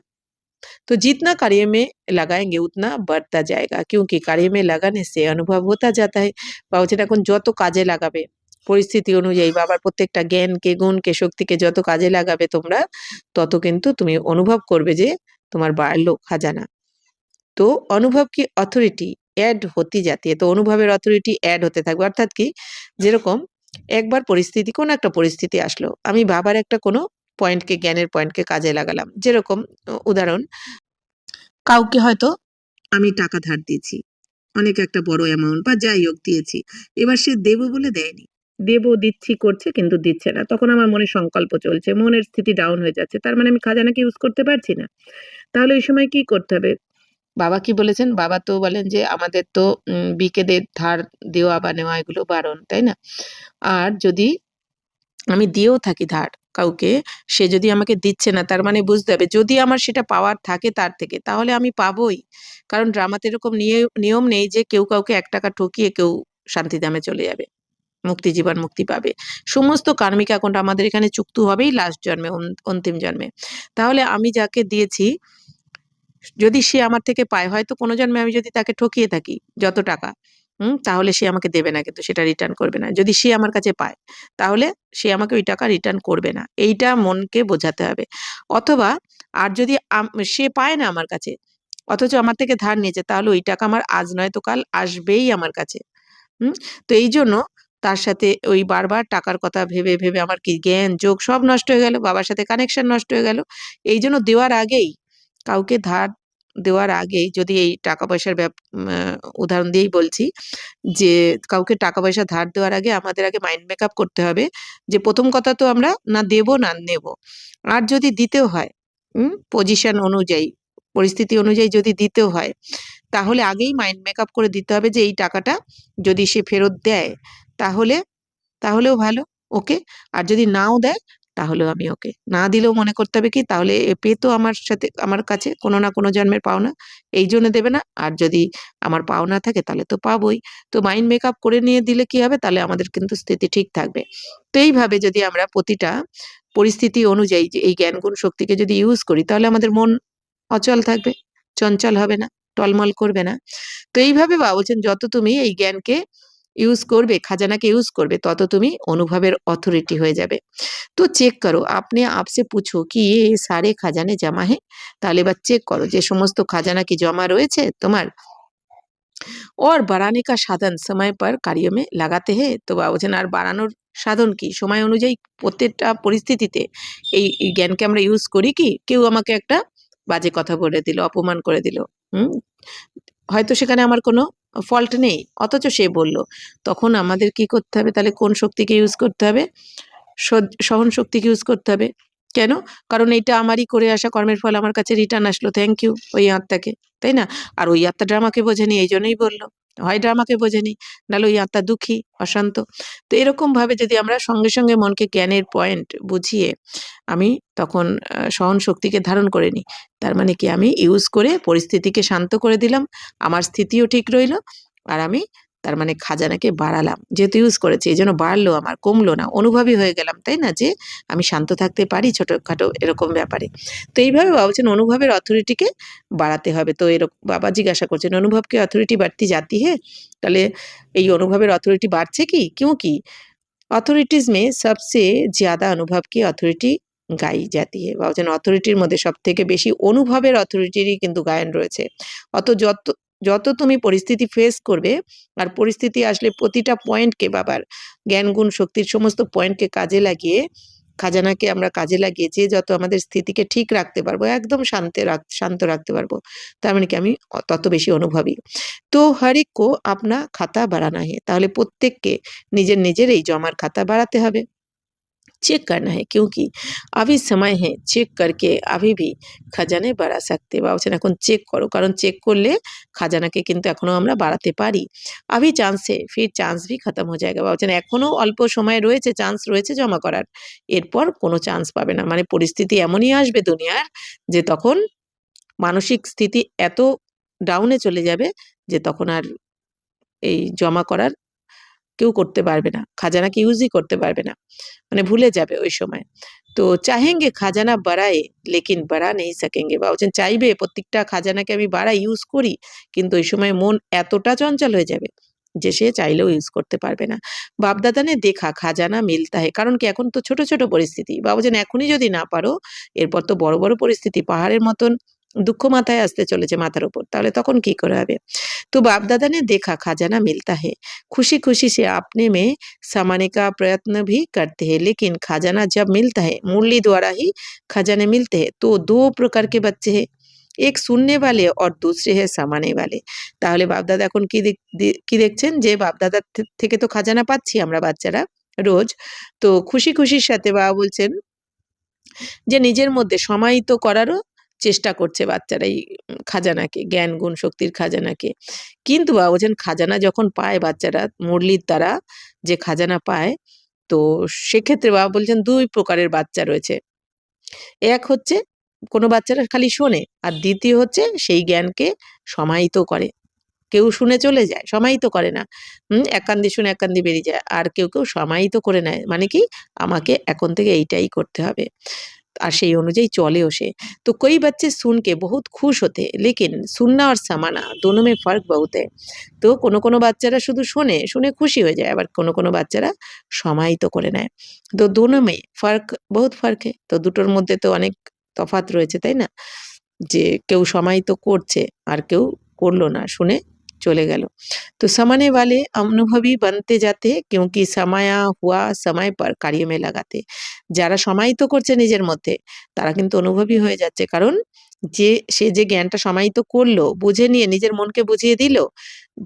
Speaker 1: तो जितना कार्य में लगाएंगे उतना बढ़ता जाएगा क्योंकि कार्य में लगाने से अनुभव होता जाता है। বা হচ্ছে এখন যত কাজে লাগাবে পরিস্থিতি অনুযায়ী বাবার প্রত্যেকটা জ্ঞানকে, গুণকে, শক্তিকে যত কাজে লাগাবে তোমরা, তত কিন্তু তুমি অনুভব করবে যে তোমার বাড়লো খাজানা। তো অনুভব কি অথরিটি অ্যাড হতে जाती है। তো অনুভবের অথরিটি অ্যাড হতে থাকবে। অর্থাৎ কি, যেরকম একবার পরিস্থিতি, কোনো একটা পরিস্থিতি আসলো, আমি বাবার একটা কোনো পয়েন্টকে, জ্ঞানের পয়েন্টকে কাজে লাগালাম। যেরকম উদাহরণ, কাউকে হয়তো আমি টাকা ধার দিয়েছি, অনেক একটা বড় অ্যামাউন্ট বা যাই হোক দিয়েছি। এবার সে দেবো বলে দেয়নি। দেবো দিচ্ছি করছে কিন্তু দিচ্ছে না। তখন আমার মনে সংকল্প চলছে, মনের স্থিতি ডাউন হয়ে যাচ্ছে। তার মানে আমি খাজানাকে ইউজ করতে পারছি না। তাহলে ওই সময় কি করতে হবে? বাবা কি বলেছেন? বাবা তো বলেন যে আমাদের তো বিকেদের ধার দেওয়া বা নেওয়া এগুলো বারণ, তাই না? আর যদি আমি দিয়েও থাকি ধার কাউকে, সে যদি আমাকে দিচ্ছে না তার মানে বুঝতে হবে যদি আমার সেটা পাওয়ার থাকে তার থেকে তাহলে আমি পাবোই। কারণ ড্রামাতে এরকম নিয়ম নেই যে কেউ কাউকে ৳১ ঠকিয়ে কেউ শান্তিধামে চলে যাবে, জীবন মুক্তি পাবে। সমস্ত কার্মিক অ্যাকাউন্ট আমাদের এখানে চুক্ত হবেই লাস্ট জন্মে, অন্তিম জন্মে। তাহলে আমি যাকে দিয়েছি যদি সে আমার থেকে পায়, হয়তো কোনো জন্মে আমি যদি তাকে ঠকিয়ে থাকি যত টাকা, তাহলে সে আমাকে দেবে না, কিন্তু সেটা রিটার্ন করবে না। যদি সে আমার কাছে পায় তাহলে সে আমাকে ওই টাকা রিটার্ন করবে না। এইটা মনকে বোঝাতে হবে। অথবা আর যদি সে পায় না আমার কাছে, অথচ আমার থেকে ধার নিয়েছে, তাহলে ওই টাকা আমার আজ নয়তো কাল আসবেই আমার কাছে। তো এই জন্য তার সাথে ওই বারবার টাকার কথা ভেবে ভেবে আমার কি জ্ঞান যোগ সব নষ্ট হয়ে গেল, বাবার সাথে কানেকশন নষ্ট হয়ে গেল। এই জন্য দেওয়ার আগেই, কাউকে ধার দেওয়ার আগেই যদি এই টাকা পয়সার উদাহরণ দিয়েই বলছি, যে কাউকে টাকা পয়সা ধার দেওয়ার আগে আমাদের আগে মাইন্ড মেকআপ করতে হবে যে প্রথম কথা তো আমরা না দেব না নেব। আর যদি দিতেও হয় পজিশন অনুযায়ী, পরিস্থিতি অনুযায়ী যদি দিতেও হয়, তাহলে আগেই মাইন্ড মেকআপ করে দিতে হবে যে এই টাকাটা যদি সে ফেরত দেয় তাহলে তাহলেও ভালো, ওকে। আর যদি নাও দেয় তাহলেও আমি ওকে। না দিলেও মনে করতে হবে কি, তাহলে এ পেতো আমার সাথে, আমার কাছে কোনো না কোনো জন্মের পাওনা, এই জন্য দেবে না। আর যদি আমার পাওনা থাকে তাহলে তো পাবোই। তো মাইন্ড মেকআপ করে নিয়ে দিলে কি হবে, তাহলে আমাদের কিন্তু স্থিতি ঠিক থাকবে। তো এইভাবে যদি আমরা প্রতিটা পরিস্থিতি অনুযায়ী যে এই জ্ঞান গুণ শক্তিকে যদি ইউজ করি, তাহলে আমাদের মন অচল থাকবে, চঞ্চল হবে না, টলমল করবে না। তো এইভাবে বলছেন যত তুমি এই জ্ঞানকে ইউজ করবে, খাজানাকে ইউজ করবে, তত তুমি অনুভবের অথরিটি হয়ে যাবে। তো চেক করো, আপনি আপসে পুছো কি এ সারে খাজানে জমা হে। তাহলে এবার চেক করো যে সমস্ত খাজানা কি জমা রয়েছে তোমার। और बढ़ाने का साधन समय पर कार्य में লাগাতে হে। তো বলছেন আর বাড়ানোর সাধন কি, সময় অনুযায়ী প্রত্যেকটা পরিস্থিতিতে এই জ্ঞানকে আমরা ইউজ করি কি। কেউ আমাকে একটা বাজে কথা বলে দিল, অপমান করে দিল, হয়তো সেখানে আমার কোনো ফল্ট নেই, অথচ সে বলল, তখন আমাদের কি করতে হবে, তাহলে কোন শক্তিকে ইউজ করতে হবে, সহন শক্তিকে ইউজ করতে হবে। কেন? কারণ এটা আমারই করে আসা কর্মের ফল আমার কাছে রিটার্ন আসলো, থ্যাংক ইউ ওই আত্মাকে, তাই না? আর ওই আত্মা ড্রামাকে বোঝেনি, এই জন্যই বললো, হয় ড্রামাকে বোঝেনি, নাহলে ওই আত্মা দুঃখী, অশান্ত। তো এরকম ভাবে যদি আমরা সঙ্গে সঙ্গে মনকে জ্ঞানের পয়েন্ট বুঝিয়ে আমি তখন সহন শক্তিকে ধারণ করে নিই, তার মানে কি আমি ইউজ করে পরিস্থিতিকে শান্ত করে দিলাম, আমার স্থিতিও ঠিক রইলো, আর আমি তার মানে খাজানাকে বাড়ালাম, যেহেতু ইউজ করেছি এই জন্য বাড়লো, আমার কমলো না, অনুভবী হয়ে গেলাম, তাই না, যে আমি শান্ত থাকতে পারি ছোটখাটো এরকম ব্যাপারে। তো এইভাবে বাবা বলছেন অনুভবের অথরিটিকে বাড়াতে হবে। তো এরকম বাবা জিজ্ঞাসা করছেন অনুভবকে অথরিটি বাড়তি जाती है, তাহলে এই অনুভবের অথরিটি বাড়ছে কি, क्यों কি অথরিটিজ মে সবচেয়ে ज्यादा অনুভব কি অথরিটি গাই जाती है। বাবা বলছেন অথরিটির মধ্যে সব থেকে বেশি অনুভবের অথরিটিরই কিন্তু গায়ন রয়েছে। অত যত যত তুমি পরিস্থিতি ফেস করবে, আর পরিস্থিতি আসলে প্রতিটা পয়েন্টকে বাবার জ্ঞান গুণ শক্তির সমস্ত পয়েন্টকে কাজে লাগিয়ে, খাজানাকে আমরা কাজে লাগিয়ে যে যত আমাদের স্থিতিকে ঠিক রাখতে পারবো, একদম শান্ত রাখতে পারবো, তার মানে কি আমি তত বেশি অনুভবী। তো হরেক কো আপনা খাতা বাড়ানা হে, তাহলে প্রত্যেককে নিজের নিজের এই জমার খাতা বাড়াতে হবে, चेक करना है, क्योंकि अभी समय है चेक करके अभी भी খাজানে বাড়া सकते। বা বলছেন এখন চেক করো, কারণ চেক করলে খাজানাকে কিন্তু এখনো আমরা বাড়াতে পারি। अभी चांस है फिर चांस भी खत्म हो जाएगा। বা বলছেন এখনো অল্প সময় রয়েছে, চান্স রয়েছে জমা করার, এরপর কোনো চান্স পাবে না। মানে পরিস্থিতি এমনই আসবে দুনিয়ার যে তখন মানসিক স্থিতি এত ডাউনে চলে যাবে যে তখন আর এই জমা করার কেউ করতে পারবে না, খাজানাকে ইউজই করতে পারবে না, মানে ভুলে যাবে ওই সময়। তো চাহেঙ্গে খাজানা বাড়ায় লেকিন বাড়া নেই সকেঙ্গে। বা বলছেন চাইবে প্রত্যেকটা খাজানাকে আমি বাড়াই, ইউজ করি, কিন্তু ওই সময় মন এতটা চঞ্চল হয়ে যাবে যে সে চাইলেও ইউজ করতে পারবে না। বাপদাদা নে দেখা খাজানা মিলতা হে, কারণ কি এখন তো ছোট ছোট পরিস্থিতি, বা বলছেন এখনই যদি না পারো, এরপর তো বড় বড় পরিস্থিতি, পাহাড়ের মতন দুঃখ মাথায় আসতে চলেছে মাথার উপর, তাহলে তখন কি করে হবে। তো बाप-दादा ने देखा खजाना मिलता है, खुशी खुशी से अपने में समाने का प्रयत्न भी करते हैं, लेकिन खजाना जब मिलता है मुरली द्वारा ही खजाने मिलते हैं। तो दो प्रकार के बच्चे हैं, एक सुनने वाले और दूसरे है समाने वाले। তাহলে বাপদাদা এখন কি দেখছেন যে বাপদাদার থেকে তো খাজানা পাচ্ছি আমরা বাচ্চারা রোজ, তো খুশি খুশির সাথে বাবা বলছেন যে নিজের মধ্যে সমাহিত করারও চেষ্টা করছে বাচ্চারা এই খাজানাকে, জ্ঞান গুণ শক্তির খাজানাকে। কিন্তু বাবা বলছেন খাজানা যখন পায় বাচ্চারা মুরলির দ্বারা যে খাজানা পায়, তো সেক্ষেত্রে বাবা বলছেন ২ প্রকারের বাচ্চা রয়েছে। এক হচ্ছে কোনো বাচ্চারা খালি শোনে, আর দ্বিতীয় হচ্ছে সেই জ্ঞানকে সমাহিত করে। কেউ শুনে চলে যায়, সমাহিত করে না। এক কান দিয়ে শুনে এক কান দিয়ে বেরিয়ে যায়। আর কেউ কেউ সমাহিত করে নেয়। মানে কি আমাকে এখন থেকে এইটাই করতে হবে। আর সেই অনুযায়ী চলেও সে। तो कोई बच्चे सुन के बहुत खुश होते हैं, लेकिन सुनना और समाना दोनों में फ़र्क बहुत है। তো কোনো বাচ্চারা শুধু শোনে, শুনে খুশি হয়ে যায়। আবার কোনো বাচ্চারা সমাহিত করে নেয়। তো दोनों में फ़र्क बहुत फ़र्क है। তো দুটোর মধ্যে তো অনেক তফাৎ রয়েছে, তাই না? যে কেউ সমাহিত করছে আর কেউ করলো না, শুনে চলে গেল। तो समाने वाले अनुभवी बनते जाते हैं क्योंकि समाया हुआ समय पर कार्य में लगाते। যারা সমাহিত করছে নিজের মধ্যে তারা কিন্তু অনুভবী হয়ে যাচ্ছে। কারণ সে যে জ্ঞানটা সমাহিত করলো, বুঝে নিয়ে নিজের মনকে বুঝিয়ে দিল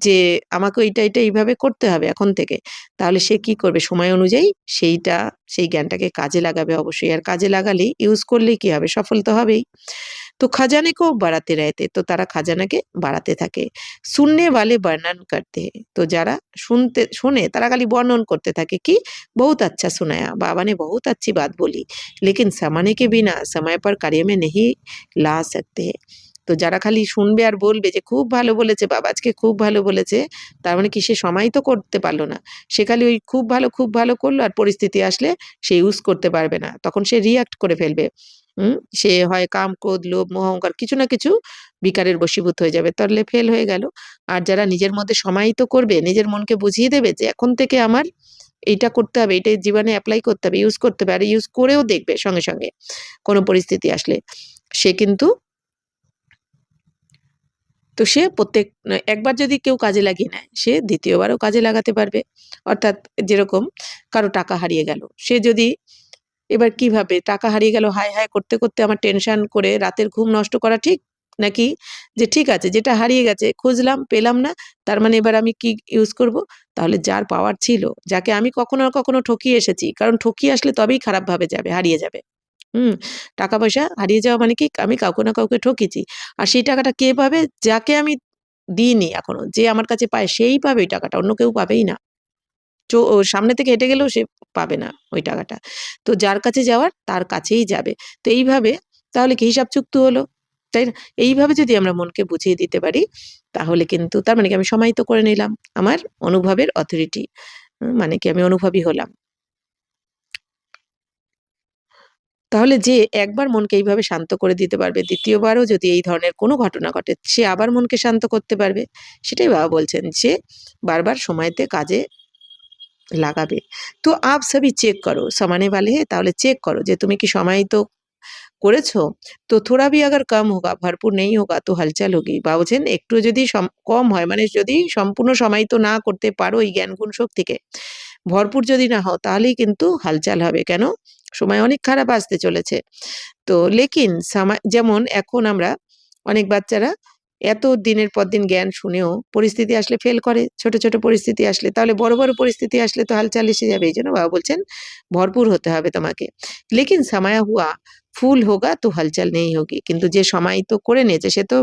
Speaker 1: যে আমাকে এটা এইভাবে করতে হবে এখন থেকে। তাহলে সে কি করবে? সময় অনুযায়ী সেই জ্ঞানটাকে কাজে লাগাবে অবশ্যই। আর কাজে লাগালেই ইউজ করলেই কি হবে? সফল তো হবেই। তো खजाने को बढ़ाते रहते তো তারা খাজানাকে বাড়াতে থাকে। सुनने वाले वर्णन करते हैं তো যারা শোনে তারা খালি বর্ণন করতে থাকে কি बहुत अच्छा सुनाया बाबा ने बहुत अच्छी बात बोली लेकिन समझने के बिना समय पर कार्य में नहीं ला सकते তো যারা খালি শুনবে আর বলবে যে খুব ভালো বলেছে বাবা আজকে খুব ভালো বলেছে তার মানে কি সে সময় তো করতে পারলো না সে খালি ওই খুব ভালো করলো আর পরিস্থিতি আসলে সে ইউজ করতে পারবে না তখন সে রিঅ্যাক্ট করে ফেলবে সে হয় কাম ক্রোধ লোভ মোহ অহংকার কিছু না কিছু বিকারের বশীভূত হয়ে যাবে তাহলে ফেল হয়ে গেল আর যারা নিজের মধ্যে সমাহিত করবে নিজের মনকে বুঝিয়ে দেবে যে এখন থেকে আমার এইটা করতে হবে এটাই জীবনে অ্যাপ্লাই করতে হবে ইউজ করতে হবে আর ইউজ করেও দেখবে সঙ্গে সঙ্গে কোনো পরিস্থিতি আসলে সে কিন্তু তো সে একবার যদি কেউ কাজে লাগিয়ে নেয় সে দ্বিতীয়বারও কাজে লাগাতে পারবে অর্থাৎ যেরকম কারো টাকা হারিয়ে গেল সে যদি এবার কিভাবে টাকা হারিয়ে গেল হায় হায় করতে করতে আমার টেনশন করে রাতের ঘুম নষ্ট করা ঠিক নাকি যে ঠিক আছে যেটা হারিয়ে গেছে খুঁজলাম পেলাম না তার মানে এবার আমি কি ইউজ করব তাহলে যার পাওয়ার ছিল যাকে আমি কখনো না কখনো ঠকিয়ে এসেছি কারণ ঠকিয়ে আসলে তবেই খারাপ ভাবে যাবে হারিয়ে যাবে হুম টাকা পয়সা হারিয়ে যাওয়া মানে কি আমি কাউকে না কাউকে ঠকেছি আর সেই টাকাটা কে পাবে যাকে আমি দিইনি এখনো যে আমার কাছে পায় সেই পাবে ওই টাকাটা অন্য কেউ পাবেই না ও সামনে থেকে হেঁটে গেলেও সে পাবে না ওই টাকাটা তো যার কাছে যাওয়ার তার কাছেই যাবে তো এইভাবে তাহলে কি হিসাব চুক্তি হলো তাই না এইভাবে যদি আমরা মনকে বুঝিয়ে দিতে পারি তাহলে কিন্তু তার মানে কি আমি সমাহিত করে নিলাম আমার অনুভবের অথরিটি মানে কি আমি অনুভবী হলাম তাহলে যে একবার মনকে এইভাবে শান্ত করে দিতে পারবে দ্বিতীয়বারও যদি এই ধরনের কোনো ঘটনা ঘটে সে আবার মনকে শান্ত করতে পারবে সেটাই বাবা বলছেন যে বারবার সময়তে কাজে লাগাবে তো আপ সবই চেক করো সমানে वाले है তাহলে চেক করো যে তুমি কি সমাহিত করেছো তো থোড়া ভি আগার কম হোগা ভরপুর নেই হোগা তো হালচাল হোগি বা বলছেন একটু যদি কম হয় মানে যদি সম্পূর্ণ সমাহিত না করতে পারো এই জ্ঞান গুণ শক্তিকে ভরপুর যদি না হও তাহলেই কিন্তু হালচাল হবে কেন সময় অনেক খারাপ আসতে চলেছে তো লেকিন যেমন এখন আমরা অনেক বাচ্চারা এত দিনের পর দিন জ্ঞান শুনেও পরিস্থিতি আসলে ফেল করে ছোট ছোট পরিস্থিতি আসলে তাহলে বড় বড় পরিস্থিতি আসলে তো হালচাল এসে যাবে এই জন্য বাবা বলছেন ভরপুর হতে হবে তোমাকে লেকিন সামায়া হুয়া ফুল হোগা তো হালচাল নেই হোগি কিন্তু যে সমাহিত করে নিয়েছে সে তো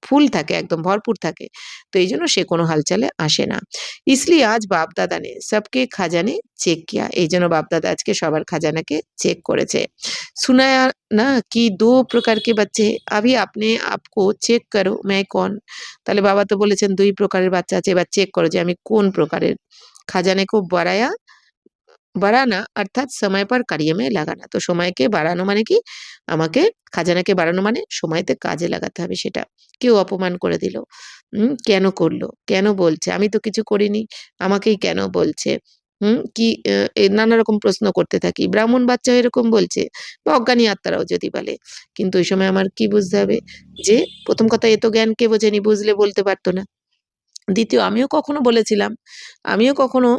Speaker 1: ফুল থাকে একদম ভরপুর থাকে তো এই জন্য সে কোনো হালচালে আসে না इसलिए आज बाप दादा ने सबके खजाने चेक किया এই জন্য বাপ দাদা আজকে সবার খাজানাকে চেক করেছে सुनाया ना कि 2 प्रकार के बच्चे हैं, अभी अपने आप को চেক করো मैं कौन তাহলে বাবা তো বলেছেন 2 প্রকারের বাচ্চা আছে এবার চেক করো যে আমি কোন প্রকারের খাজানে को বাড়ানা অর্থাৎ সময় পর কারিয়ে লাগানা তো সময়কে বাড়ানো মানে কি আমাকে খাজানাকে বাড়ানো মানে সময়তে কাজে লাগাতে হবে সেটা কেউ অপমান করে দিল কেন করলো কেন বলছে আমি তো কিছু করিনি আমাকেই কেন বলছে কি নানা রকম প্রশ্ন করতে থাকি ব্রাহ্মণ বাচ্চা এরকম বলছে বা অজ্ঞানী আত্মারাও যদি বলে কিন্তু ওই সময় আমার কি বুঝতে হবে যে প্রথম কথা এ তো জ্ঞান কে বোঝেনি বুঝলে বলতে পারতো না দ্বিতীয় আমিও কখনো বলেছিলাম আমিও কখনো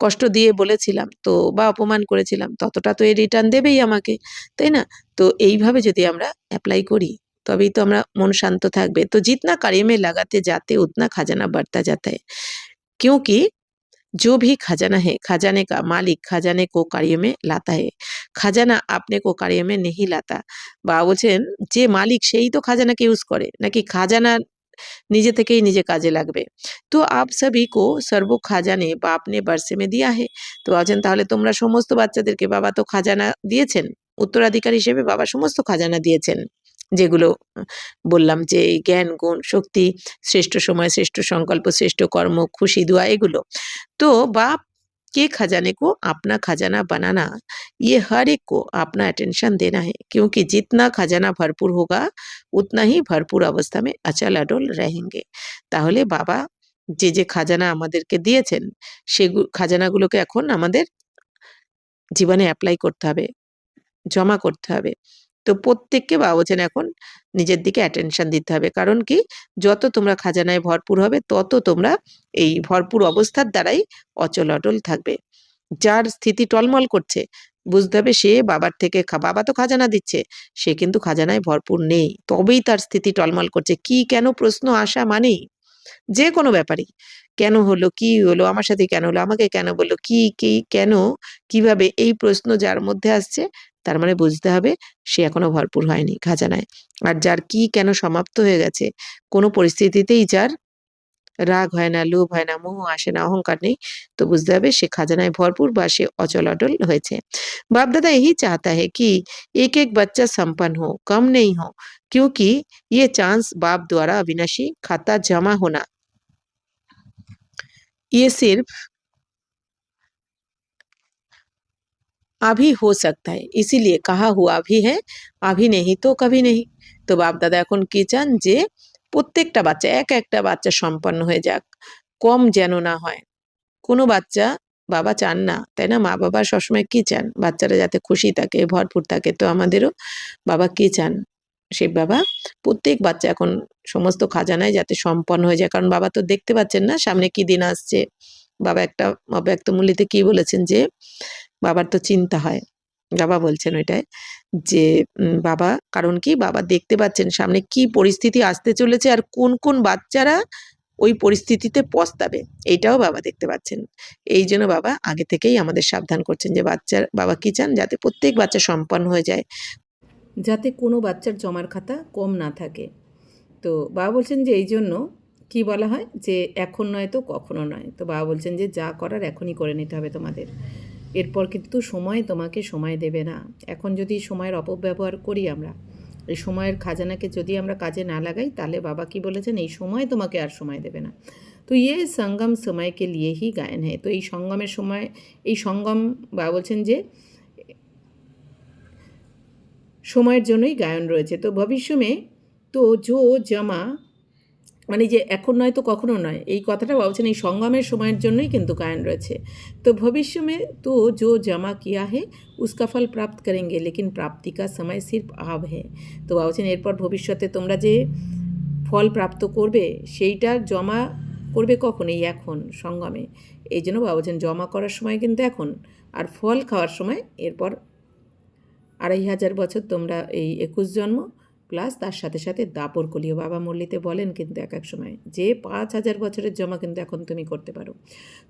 Speaker 1: কষ্ট দিয়ে বলেছিলাম তো বা অপমান করেছিলাম ততটা তো এর রিটার্ন দেবেই আমাকে তাই না তো এইভাবে যদি আমরা অ্যাপ্লাই করি তবেই তো আমরা মন শান্ত থাকবে তো जितना कार्य में लगाते जाते उतना खजाना बढ़ता जाता है क्योंकि जो भी खजाना है खजाने का मालिक खजाने को कार्य में लाता है खजाना अपने को कार्य में नहीं लाता বা বলছেন যে মালিক সেই তো খাজানাকে ইউজ করে নাকি খাজানা নিজে থেকেই নিজে কাজে লাগবে তো আপ সবই কো সর্ব খাজানে বাপ নে বরসে মে দিয়া হে তো বলছেন তাহলে তোমরা সমস্ত বাচ্চাদেরকে বাবা তো খাজানা দিয়েছেন উত্তরাধিকার হিসেবে বাবা সমস্ত খাজানা দিয়েছেন যেগুলো বললাম যে জ্ঞান গুণ শক্তি শ্রেষ্ঠ সময় শ্রেষ্ঠ সংকল্প শ্রেষ্ঠ কর্ম খুশি দোয়া এগুলো तो बाप के खजाने को अपना खजाना बनाना ये हर एक को अपना अटेंशन देना है क्योंकि जितना खजाना भरपूर होगा उतना ही भरपूर अवस्था में अचल अडोल रहेंगे তাহলে বাবা যে খাজানা আমাদেরকে দিয়েছেন সেই খাজানাগুলোকে এখন আমাদের জীবনে অ্যাপ্লাই করতে হবে জমা করতে হবে তো প্রত্যেককে বাবা বলছেন এখন নিজের দিকে অ্যাটেনশন দিতে হবে, কারণ কি যত তোমরা খাজানায় ভরপুর হবে তত তোমরা এই ভরপুর অবস্থার দ্বারাই অচল অটল থাকবে। যার স্থিতি টলমল করছে বুঝতে হবে সে বাবার থেকে বাবা তো খাজানা দিচ্ছে, সে কিন্তু খাজানায় ভরপুর নেই, তবেই তার স্থিতি টলমল করছে। কি কেন প্রশ্ন আসা মানেই যে কোনো ব্যাপারই, কেন হলো, কি হলো, আমার সাথে কেন হলো, আমাকে কেন বললো, কি কি কেন কিভাবে, এই প্রশ্ন যার মধ্যে আসছে তার মানে বুঝতে হবে সে এখনো ভরপুর হয়নি খাজানায়। আর যার কি কেন সমাপ্ত হয়ে গেছে, কোনো পরিস্থিতিতেই যার রাগ হয় না, লোভ হয় না, মোহ আসে না, অহংকার নেই, তো বুঝতে হবে সে খাজানায় ভরপুর বা সে অচল অটল হয়েছে। बाप दादा यही चाहता है कि एक एक बच्चा संपन्न हो, कम नहीं हो, क्योंकि ये चांस बाप द्वारा अविनाशी खाता जमा होना ये सिर्फ अभी हो सकता है, इसीलिए कहा हुआ भी है, अभी नहीं तो कभी नहीं। তো বাপ দাদা এখন কি চান যে প্রত্যেকটা বাচ্চা এক একটা বাচ্চা সম্পন্ন হয়ে যাক, কম যেন না হয়। কোনো বাচ্চা বাবা চান না, তাই না? মা বাবা সবসময় কি চান? বাচ্চারা যাতে খুশি থাকে, ভরপুর থাকে। তো আমাদেরও বাবা কি চান? শিব বাবা প্রত্যেক বাচ্চা এখন সমস্ত খাজানায় যাতে সম্পন্ন হয়ে যায়, কারণ বাবা তো দেখতে পাচ্ছেন না সামনে কি দিন আসছে। বাবা একটা অব্যক্তমূল্যতে কি বলেছেন যে বাবার তো চিন্তা হয়, বাবা বলছেন ওইটাই যে বাবা, কারণ কি বাবা দেখতে পাচ্ছেন সামনে কি পরিস্থিতি আসতে চলেছে আর কোন কোন বাচ্চারা ওই পরিস্থিতিতে পস্তাবে, এইটাও বাবা দেখতে পাচ্ছেন। এই জন্য বাবা আগে থেকেই আমাদের সাবধান করছেন যে বাবা কি চান যাতে প্রত্যেক বাচ্চা সম্পন্ন হয়ে যায়, যাতে কোনো বাচ্চার জমার খাতা কম না থাকে। তো বাবা বলছেন যে এই জন্য কি বলা হয় যে এখন নয় তো কখনো নয়। তো বাবা বলছেন যে যা করার এখনই করে নিতে হবে তোমাদের, এরপর কিন্তু সময় তোমাকে সময় দেবে না। এখন যদি সময়ের অপব্যবহার করি আমরা, এই সময়ের খাজানাকে যদি আমরা কাজে না লাগাই, তাহলে বাবা কি বলেছেন এই সময় তোমাকে আর সময় দেবে না। তো ইয়ে সঙ্গম সময়কে লিয়ে হি গায়ন হ্যাঁ। তো এই সঙ্গমের সময়, এই সঙ্গম বাবা বলছেন যে সময়ের জন্যই গায়ন রয়েছে। তো ভবিষ্য মে তো জো জমা, মানে যে এখন নয় তো কখনো নয়, এই কথাটা বলছেন এই সঙ্গমের সময়ের জন্যই কিন্তু গায়ন রয়েছে। তো ভবিষ্য মে তো জো জমা কিয়া হে উসকা ফল প্রাপ্ত করেঙ্গে, লেকিন প্রাপ্তি কা সময় সির্ফ আব হে। তো বলছেন এরপর ভবিষ্যতে তোমরা যে ফল প্রাপ্ত করবে সেইটা জমা করবে কখন? এই এখন সঙ্গমে। এই জন্য বাবা বলছেন জমা করার সময় কিন্তু এখন, আর ফল খাওয়ার সময় এরপর 2500 বছর তোমরা এই 21 জন্ম প্লাস তার সাথে সাথে দাপর কলিও। বাবা মুরলিতে বলেন কিন্তু এক এক সময় যে 5000 বছরের জমা কিন্তু এখন তুমি করতে পারো।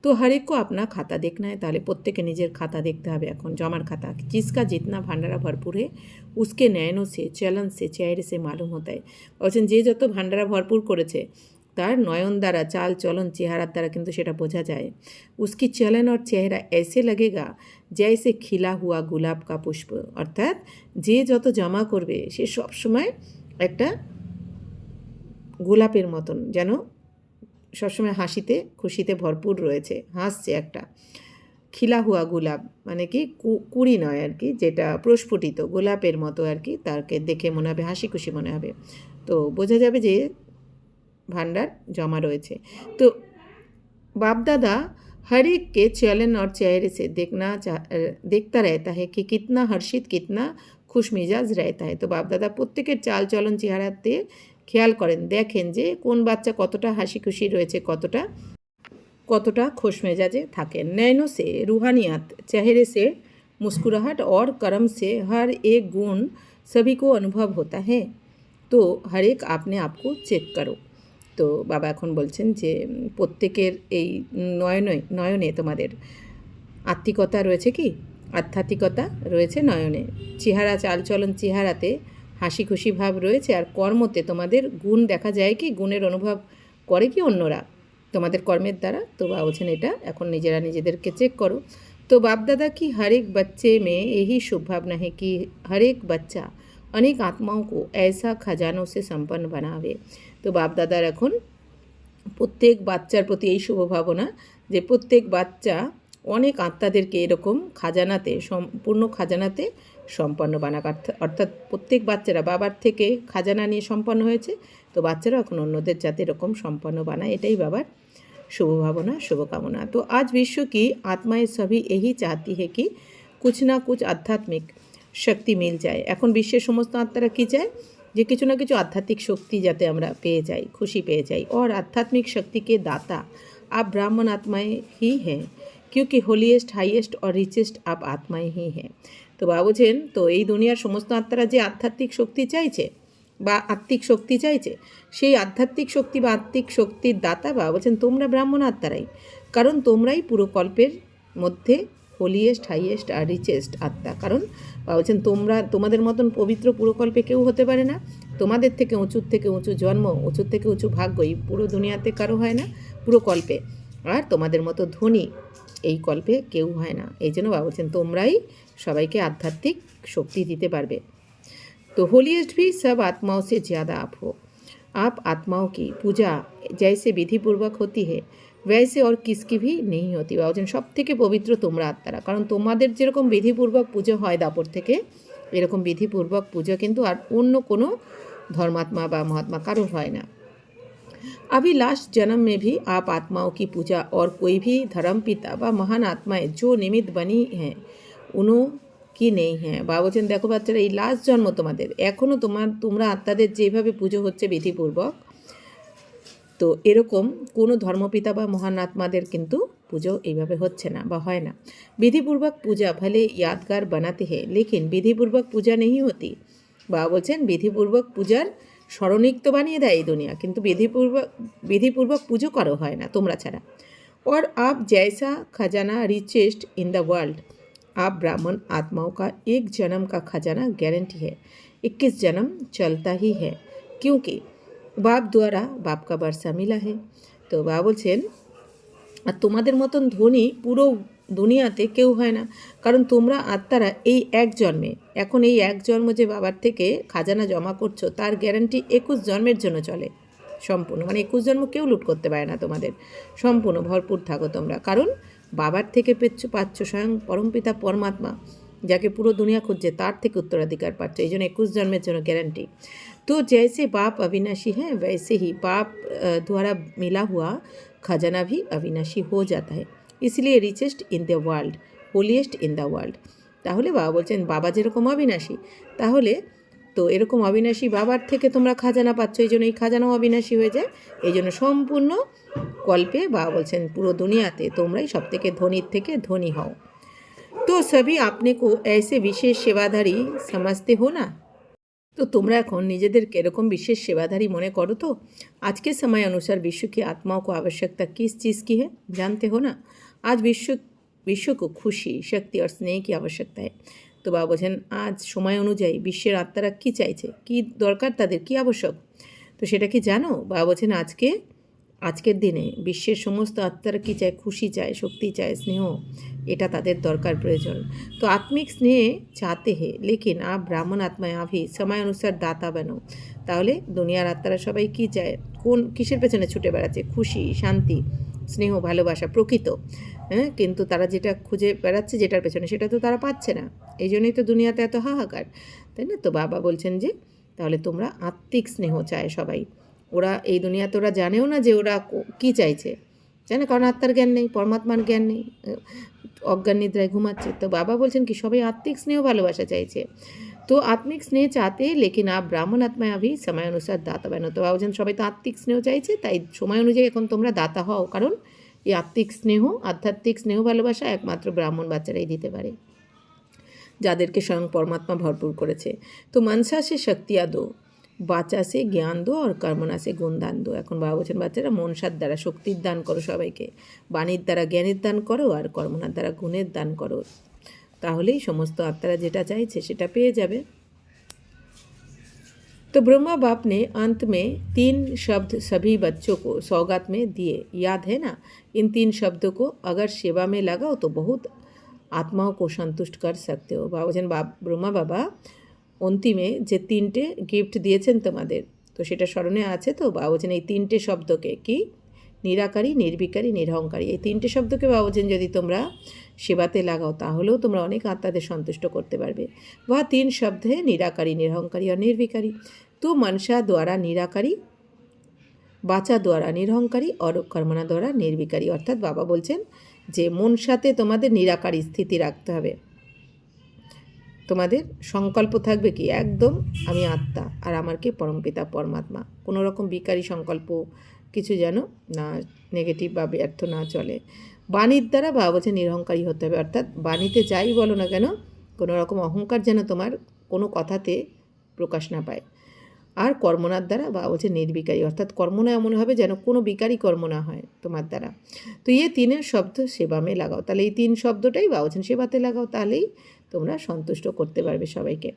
Speaker 1: তো হরেককে আপনা খাতা দেখনা হয়, তাহলে প্রত্যেকে নিজের খাতা দেখতে হবে এখন, জমার খাতা। जिसका जितना ভান্ডারা ভরপুর है उसके नयनों से चलन से चेहरे से मालूम होता है। বলছেন যে যত ভান্ডারা ভরপুর করেছে তার নয়ন দ্বারা, চাল চলন, চেহারার দ্বারা কিন্তু সেটা বোঝা যায়। उसकी चलन और चेहरा ऐसे लगेगा जैसे खिला हुआ गुलाब का पुष्प। অর্থাৎ যে যত জমা করবে সে সবসময় একটা গোলাপের মতন, যেন সবসময় হাসিতে খুশিতে ভরপুর রয়েছে, হাসছে একটা। খিলা হুয়া গোলাপ মানে কি কুড়ি নয় আর কি, যেটা প্রস্ফুটিত গোলাপের মতো আর কি, তাকে দেখে মনে হবে হাসি খুশি মনে হবে। তো বোঝা যাবে যে ভান্ডার জমা রয়েছে। তো बाप-दादा हर एक के चलन और चेहरे से देखता रहता है कि कितना हर्षित, कितना खुश मिजाज रहता है। तो बाप दादा প্রত্যেকের চাল চলন চেহারাতে খেয়াল করেন, দেখেন যে কোন বাচ্চা কতটা হাসি খুশি রয়েছে, কতটা खुश মেজাজে থাকেন। नैनों से रूहानियत, चेहरे से मुस्कुराहट और कर्म से हर एक गुण सभी को अनुभव होता है। तो हर एक अपने आप को चेक करो। তো বাবা এখন বলছেন যে প্রত্যেকের এই নয়নে তোমাদের আত্মিকতা রয়েছে, কি আধ্যাত্মিকতা রয়েছে নয়নে, চেহারা চালচলন চেহারাতে হাসি খুশি ভাব রয়েছে, আর কর্মতে তোমাদের গুণ দেখা যায়, কি গুণের অনুভব করে কি অন্যরা তোমাদের কর্মের দ্বারা। তো বাবা বলছেন এটা এখন নিজেরা নিজেদেরকে চেক করো। তো বাপদাদা কি हर एक बच्चे में यही शुभ भावना है कि हर एक बच्चा अनेक आत्माओं को ऐसा खजानों से संपन्न बनावे। তো বাপদাদার এখন প্রত্যেক বাচ্চার প্রতি এই শুভ ভাবনা যে প্রত্যেক বাচ্চা অনেক আত্মাদেরকে এরকম খাজানাতে, সম্পূর্ণ খাজানাতে সম্পন্ন বানাক। অর্থাৎ প্রত্যেক বাচ্চারা বাবার থেকে খাজানা নিয়ে সম্পন্ন হয়েছে, তো বাচ্চারা এখন অন্যদের যাতে এরকম সম্পন্ন বানায়, এটাই বাবার शुभ भावना, शुभकामना। तो आज विश्व की आत्माएं सभी यही चाहती है कि कुछ ना कुछ आध्यात्मिक শক্তি মিল যায়। এখন বিশ্বের সমস্ত আত্মারা কী চায়, যে কিছু না কিছু আধ্যাত্মিক শক্তি যাতে আমরা পেয়ে যাই, খুশি পেয়ে যাই। और आध्यात्मिक शक्ति के दाता आप ब्राह्मण आत्माएं ही हैं, क्योंकि होलिएस्ट हाईएस्ट और रिचेस्ट आप आत्माएं ही हैं। তো বাবা বলছেন, তো এই দুনিয়ার সমস্ত আত্মারা যে আধ্যাত্মিক শক্তি চাইছে বা আত্মিক শক্তি চাইছে, সেই আধ্যাত্মিক শক্তি বা আত্মিক শক্তির দাতা বাবা বলছেন তোমরা ব্রাহ্মণ আত্মারাই, কারণ তোমরাই পুরো কল্পের মধ্যে হোলিয়েস্ট হাইয়েস্ট আর রিচেস্ট আত্মা। কারণ বাবা বলছেন তোমাদের মতন পবিত্র পুরোকল্পে কেউ হতে পারে না, তোমাদের থেকে উঁচু জন্ম, উঁচুর থেকে উঁচু ভাগ্য এই পুরো দুনিয়াতে কারো হয় না পুরো কল্পে, আর তোমাদের মতো ধনী এই কল্পে কেউ হয় না। এই জন্য বাবা বলছেন তোমরাই সবাইকে আধ্যাত্মিক শক্তি দিতে পারবে। तो होलीएस्ट भी सब आत्माओं से ज़्यादा आप हो। आप आत्माओं की पूजा जैसे विधि पूर्वक होती है वैसे और किसकी भी नहीं होती। बाबा সব থেকে পবিত্র তোমরা আত্মারা, কারণ তোমাদের যেরকম বিধিপূর্বক পুজো হয় দাপর থেকে, এরকম বিধিপূর্বক পুজো কিন্তু আর অন্য কোনো ধর্মাত্মা বা महात्मा কারোর হয় না। अभी लास्ट जन्म में भी आप आत्माओं की पूजा और कोई भी धर्म पिता व महान आत्माएं जो निमित्त बनी हैं उन्हों কি নেই। হ্যাঁ বাবা বলছেন দেখো বাচ্চারা, এই লাস্ট জন্ম তোমাদের, এখনও তোমরা আত্মাদের যেভাবে পুজো হচ্ছে বিধিপূর্বক, তো এরকম কোনো ধর্মপিতা বা মহান আত্মাদের কিন্তু পুজো এইভাবে হচ্ছে না বা হয় না। বিধিপূর্বক পূজা ভলে यादगार बनाते हैं लेकिन বিধিপূর্বক পূজা নেই হতি। বাবা বলছেন বিধিপূর্বক পূজার স্মরণিক তো বানিয়ে দেয় এই দুনিয়া, কিন্তু বিধিপূর্বক পুজো করো হয় না তোমরা ছাড়া। और आप जैसा खजाना रिचेस्ट इन द वर्ल्ड, आप ब्राह्मण आत्माओं का एक जन्म का खजाना गारंटी है, 21 जन्म चलता ही है, क्योंकि बाप द्वारा बाप का वर्षा मिला है। তো বাবা বলছেন আর তোমাদের মতন ধনী পুরো দুনিয়াতে কেউ হয় না, কারণ তোমরা আত্মারা এই এক জন্মে, এখন এই এক জন্ম যে বাবার থেকে খাজানা জমা করছো তার গ্যারান্টি 21 জন্মের জন্য চলে সম্পূর্ণ, মানে 21 জন্ম কেউ লুট করতে পারে না তোমাদের, সম্পূর্ণ ভরপুর থাকো তোমরা, কারণ বাবার থেকে পাচ্ছ স্বয়ং পরমপিতা পরমাত্মা যাকে পুরো দুনিয়া খুঁজছে তার থেকে উত্তরাধিকার পাচ্ছ, এই জন্য 21 জন্মের জন্য গ্যারান্টি। तो जैसे बाप अविनाशी है वैसे ही बाप द्वारा मिला हुआ खजाना भी अविनाशी हो जाता है, इसलिए richest in the world holiest in the world. তাহলে বাবা বলছেন বাবা যেরকম অবিনাশী, তাহলে তো এরকম অবিনাশী বাবার থেকে তোমরা খাজানা পাচ্ছ, এই জন্য এই খাজানাও অবিনাশী হয়ে যায়, এই জন্য সম্পূর্ণ কল্পে বাবা বলছেন পুরো দুনিয়াতে তোমরাই সব থেকে ধনীর থেকে ধনী হও। তো সবই আপনি কো ऐसे विशेष सेवाधारी समझते हो ना। तो তোমরা এখন নিজেদেরকে এরকম বিশেষ সেবাধারী মনে করো তো। आज के समय अनुसार विश्व की आत्माओं को आवश्यकता किस चीज़ की है जानते हो ना। आज विश्व को खुशी शक्ति और स्नेह की आवश्यकता है। তো বাবা বলছেন আজ সময় অনুযায়ী বিশ্বের আত্মারা কী চাইছে, কী দরকার, তাদের কী আবশ্যক, তো সেটা কি জানো। বাবা বলছেন আজকের দিনে বিশ্বের সমস্ত আত্মারা কী চায়, খুশি চায়, শক্তি চায়, স্নেহ, এটা তাদের দরকার প্রয়োজন। তো আত্মিক স্নেহ চাতে হে লেকিন আপ ব্রাহ্মণ আত্মায় আভি সময় অনুসার দাতা বানো। তাহলে দুনিয়ার আত্মারা সবাই কী চায়, কিসের পেছনে ছুটে বেড়াচ্ছে, খুশি, শান্তি, স্নেহ, ভালোবাসা, প্রকৃত, হ্যাঁ, কিন্তু তারা যেটা খুঁজে বেড়াচ্ছে যেটার পেছনে সেটা তো তারা পাচ্ছে না, এই জন্যই তো দুনিয়াতে এত হাহাকার, তাই না। তো বাবা বলছেন যে তাহলে তোমরা আত্মিক স্নেহ চায় সবাই। ওরা এই দুনিয়াতে ওরা জানেও না যে ওরা কী চাইছে, জানে, কারণ আত্মার জ্ঞান নেই, পরমাত্মার জ্ঞান নেই, অজ্ঞান নিদ্রায় ঘুমাচ্ছে। তো বাবা বলছেন কি সবাই আত্মিক স্নেহ ভালোবাসা চাইছে। তো আত্মিক স্নেহ চাতে লেকিন আপ ব্রাহ্মণ আত্মায় আভি সময় অনুসার দাতা বানো। তো বাবা বলছেন সবাই তো আত্মিক স্নেহ চাইছে, তাই সময় অনুযায়ী এখন তোমরা দাতা হও, কারণ এই আত্মিক স্নেহ, আধ্যাত্মিক স্নেহ ভালোবাসা একমাত্র ব্রাহ্মণ বাচ্চারাই দিতে পারে, যাদেরকে স্বয়ং পরমাত্মা ভরপুর করেছে। তো মনসা সে শক্তিয়া দো, বাচা সে জ্ঞান দো আর কর্মনা সে গুণ দান দো। এখন বাবা বলছেন বাচ্চারা মনসার দ্বারা শক্তির দান করো সবাইকে, বাণীর দ্বারা জ্ঞানের দান করো আর কর্মনার দ্বারা গুণের দান করো, তাহলেই সমস্ত আত্মারা যেটা চাইছে সেটা পেয়ে যাবে। तो ब्रह्मा बाप ने अंत में 3 शब्द सभी बच्चों को सौगात में दिए, याद है ना। इन 3 शब्दों को अगर सेवा में लगाओ तो बहुत आत्माओं को संतुष्ट कर सकते हो। बाबा ब्रह्मा बाबा অন্তিমে যে 3টে গিফট দিয়েছেন তোমাদের, তো সেটা স্মরণে আছে তো। বাবা বলছেন এই 3টে শব্দকে কি, নিরাকারী, নির্বিকারী, নিরহংকারী, এই 3টে শব্দকে বাবা বলছেন যদি তোমরা সেবাতে লাগাও তাহলেও তোমরা অনেক আত্মাদের সন্তুষ্ট করতে পারবে। বা 3 শব্দ है निराकारी, निरहंकारी और निर्विकारी। तो मनसा द्वारा निराकारी, বাচা দ্বারা নিরহংকারী और কর্মনা দ্বারা নির্বিকারী। অর্থাৎ বাবা বলছেন যে মন সাথে তোমাদের নিরাকারী স্থিতি রাখতে হবে, তোমাদের সংকল্প থাকবে কি একদম আমি আত্মা আর আমার কে পরমপিতা পরমাত্মা, কোনো রকম বিকারী সংকল্প কিছু যেন না, নেগেটিভ বা ব্যর্থ না চলে। বাণীর দ্বারা বা বলছে নিরহংকারী হতে হবে, অর্থাৎ বাণীতে যাই বলো না কেন কোনো রকম অহংকার যেন তোমার কোনো কথাতে প্রকাশ না পায়। আর কর্মনার দ্বারা বা বলছে নির্বিকারী, অর্থাৎ কর্ম না এমন হবে যেন কোনো বিকারী কর্ম না হয় তোমার দ্বারা। তো ये तीनों শব্দ সেবা মে লাগাও, তাহলে এই 3 শব্দটাই বা বলছেন সেবাতে লাগাও, তাহলেই তোমরা সন্তুষ্ট করতে পারবে সবাইকে।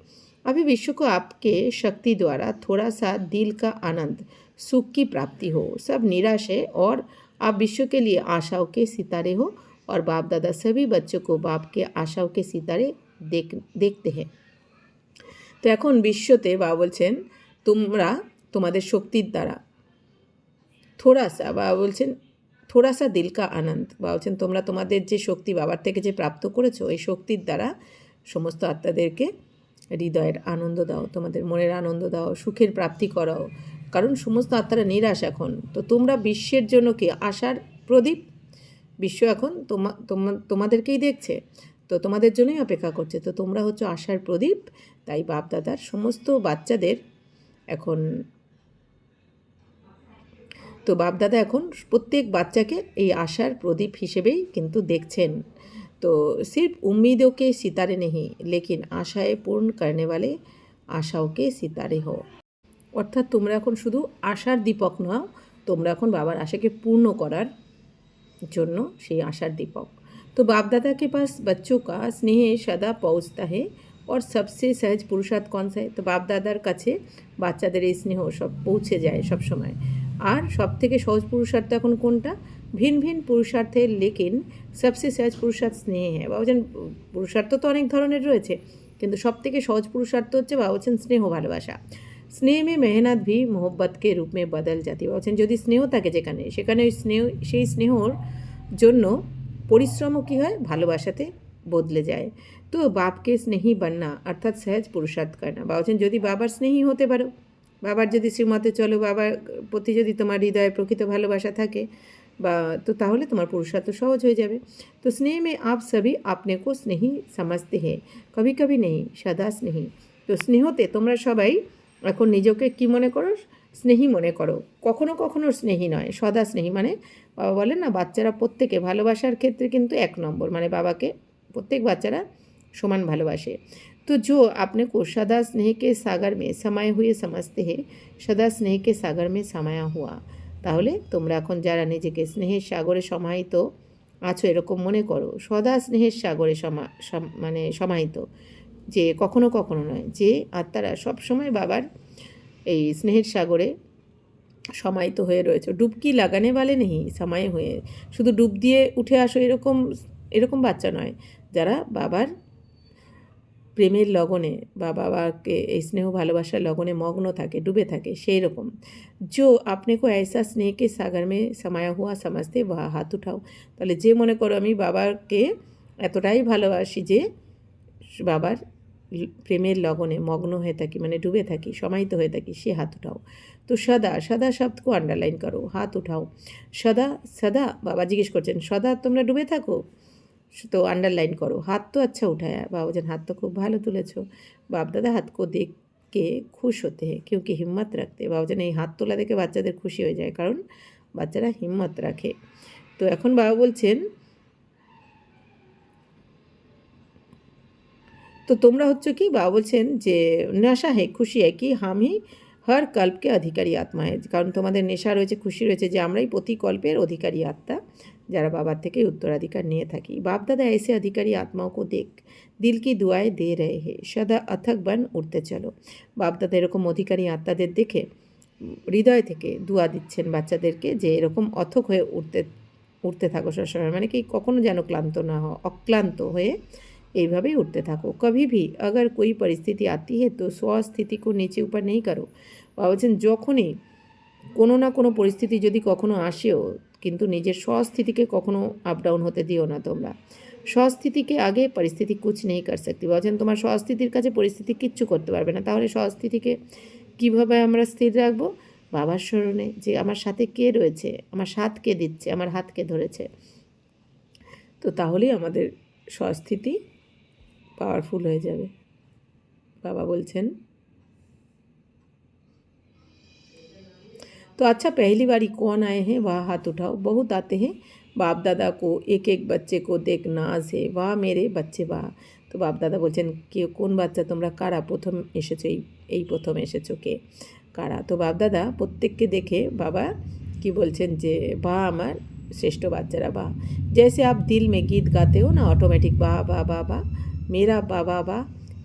Speaker 1: अभी विश्व को आपके शक्ति द्वारा थोड़ा सा दिल का आनंद सुख की प्राप्ति हो, सब निराश है और आप विश्व के लिए आशाओं के सितारे हो और बाप दादा सभी बच्चों को बाप के आशाओं के सितारे देखते हैं। তো এখন বিশ্বতে বা বলছেন তোমরা তোমাদের শক্তির দ্বারা থোড়াসা বা বলছেন থোড়াসা দিলকা আনন্দ বা বলছেন তোমরা তোমাদের যে শক্তি বাবার থেকে যে প্রাপ্ত করেছো এই শক্তির দ্বারা সমস্ত আত্মাদেরকে হৃদয়ের আনন্দ দাও, তোমাদের মনের আনন্দ দাও, সুখের প্রাপ্তি করাও, কারণ সমস্ত আত্মারা নিরাশ এখন। তো তোমরা বিশ্বের জন্য কি আশার প্রদীপ, বিশ্ব এখন তোমাদেরকেই দেখছে, তো তোমাদের জন্যই অপেক্ষা করছে, তো তোমরা হচ্ছে আশার প্রদীপ। তাই বাপ দাদার সমস্ত বাচ্চাদের এখন, তো বাপদাদা এখন প্রত্যেক বাচ্চাকে এই আশার প্রদীপ হিসেবেই কিন্তু দেখছেন। তো सिर्फ उम्मीदों के सितारे नहीं लेकिन आशाएं पूर्ण करने वाले आशाओं के सितारे हो, অর্থাৎ তোমরা এখন শুধু আশার দীপক নও, তোমরা এখন বাবার আশাকে পূর্ণ করার জন্য সেই আশার দীপক। तो बाप दादा के पास बच्चों का स्नेह सदा पहुँचता है और सबसे सहज पुरुषार्थ कौन सा है, তো বাপ দাদার কাছে বাচ্চাদের এই স্নেহ সব পৌঁছে যায় সব সময়। আর সব থেকে সহজ পুরুষার্থ এখন কোনটা, ভিন ভিন পুরুষার্থের লেকিন সবসে সহজ পুরুষার্থ স্নেহ হ্যাঁ, বা বলছেন পুরুষার্থ তো অনেক ধরনের রয়েছে কিন্তু সব থেকে সহজ পুরুষার্থ হচ্ছে বা বলছেন স্নেহ ভালোবাসা। স্নেহ মে মেহনত ভি মোহব্বতকে রূপ মে বদল জাতি, বলছেন যদি স্নেহ থাকে যেখানে সেখানে ওই স্নেহ, সেই স্নেহর জন্য পরিশ্রমও কী হয় ভালোবাসাতে বদলে যায়। তো বাপকে স্নেহী বান্না অর্থাৎ সহজ পুরুষার্থ করা, বা বলছেন যদি বাবার স্নেহী হতে পারো, বাবার যদি শ্রীমতে চলো, বাবার প্রতি যদি তোমার হৃদয়ে প্রকৃত ভালোবাসা থাকে বা, তো তাহলে তোমার পুরুষার্থ সহজ হয়ে যাবে। তো স্নেহ মে আপ সবই আপনে কো স্নেহী সমঝতে হে, কভি কভি নেই সদা স্নেহী। তো স্নেহতে তোমরা সবাই এখন নিজেকে কি মনে করো, স্নেহী মনে করো, কখনো কখনো স্নেহী নয়, সদা স্নেহী। মানে বাবা বলেন না বাচ্চারা প্রত্যেকে ভালোবাসার ক্ষেত্রে কিন্তু 1 নম্বর, মানে বাবাকে প্রত্যেক বাচ্চারা সমান ভালোবাসে। तो जो अपने को सदा स्नेह के सागर में समाये हुए समझते हैं सदा स्नेह के सागर में समाया हुआ, তাহলে তোমরা এখন যারা নিজেকে স্নেহের সাগরে সমাহিত আছো এরকম মনে করো, সদা স্নেহের সাগরে মানে সমাহিত, যে কখনো কখনো নয়, যে আত্মারা সবসময় বাবার এই স্নেহের সাগরে সমাহিত হয়ে রয়েছে। ডুবকি লাগানে বালে নেই সমায়ে হয়ে, শুধু ডুব দিয়ে উঠে আসো এরকম এরকম বাচ্চা নয়, যারা বাবার প্রেমের লগনে বা বাবাকে এই স্নেহ ভালোবাসার লগনে মগ্ন থাকে, ডুবে থাকে, সেই রকম। जो अपने को ऐसा स्नेह के सागर में समाया हुआ समझते वह हाथ उठाओ, তাহলে যে মনে করো আমি বাবাকে এতটাই ভালোবাসি যে বাবার প্রেমের লগনে মগ্ন হয়ে থাকি, মানে ডুবে থাকি, সমাহিত হয়ে থাকি, সে হাত উঠাও। তো সদা, সদা শব্দ को আন্ডারলাইন করো, হাত উঠাও। সদা সদা বাবা জিজ্ঞেস করছেন সদা তোমরা ডুবে থাকো, तो अंडरलाइन करो। हाथ तो अच्छा उठाया, बाबूजान हाथ तो खूब भालो तुलेछो। बाप दादा हाथ को देख के खुश होते हैं क्योंकि हिम्मत रखते, बाबूजान এই হাত তোলা দেখে বাচ্চাদের খুশি হয়ে যায়, কারণ বাচ্চারা হিম্মত রাখে। তো এখন বাবা বলছেন তো তোমরা হচ্ছে কি, বাবা বলছেন যে নেশা হে খুশি হে কি হামি হর কল্পকে অধিকারী আত্মা হে, কারণ তোমাদের নেশা রয়েছে, খুশি রয়েছে যে আমরাই প্রতি কল্পের অধিকারী আত্মা, যারা বাবার থেকে উত্তরাধিকার নিয়ে থাকি। বাপ দাদা ऐसे अधिकारी आत्माओं को देख दिल की दुआएं दे रहे हैं सदा अथक बन उठते चलो, বাপ দাদা এরকম অধিকারী আত্মাদের দেখে হৃদয় থেকে দোয়া দিচ্ছেন বাচ্চাদেরকে যে এরকম অথক হয়ে উঠতে থাকো সবসময়, মানে কি কখনো যেন ক্লান্ত না হও, অক্লান্ত হয়ে এইভাবেই উঠতে থাকো। কভি ভি अगर कोई परिस्थिति आती है तो স্বস্थिতি को नीचे ऊपर नहीं करो, বলছেন যখনই কোনো না কোনো পরিস্থিতি যদি কখনো আসেও কিন্তু নিজের স্বস্থিতিকে কখনো আপ ডাউন হতে দিও না তোমরা। স্বস্থিতিকে আগে পরিস্থিতি কুছ নেই কর सकती, বলছেন তোমার স্বস্থিতির কাছে পরিস্থিতি কিচ্ছু করতে পারবে না। তাহলে স্বস্থিতিকে কীভাবে আমরা স্থির রাখবো, বাবার স্মরণে, যে আমার সাথে কে রয়েছে, আমার সাথ কে দিচ্ছে, আমার হাত কে ধরেছে, তো তাহলেই আমাদের স্বস্থিতি পাওয়ারফুল হয়ে যাবে। बाबा बोलছেন तो अच्छा पहली बारी कौन आए हैं वह हाथ उठाओ, बहुत आते हैं बाप दादा को एक एक बच्चे को देख नाज है, वाह मेरे बच्चे वाह। তো বাপ দাদা বলছেন কে কোন বাচ্চা তোমরা কারা প্রথম এসেছো, এই প্রথম এসেছো কে কারা। তো বাপ দাদা প্রত্যেককে দেখে বাবা কি বলছেন যে বাহ আমার শ্রেষ্ঠ বাচ্চারা বাহ। जैसे आप दिल में गीत गाते हो ना ऑटोमेटिक वाह वाह वाह वाह मेरा वाह वाह वाह,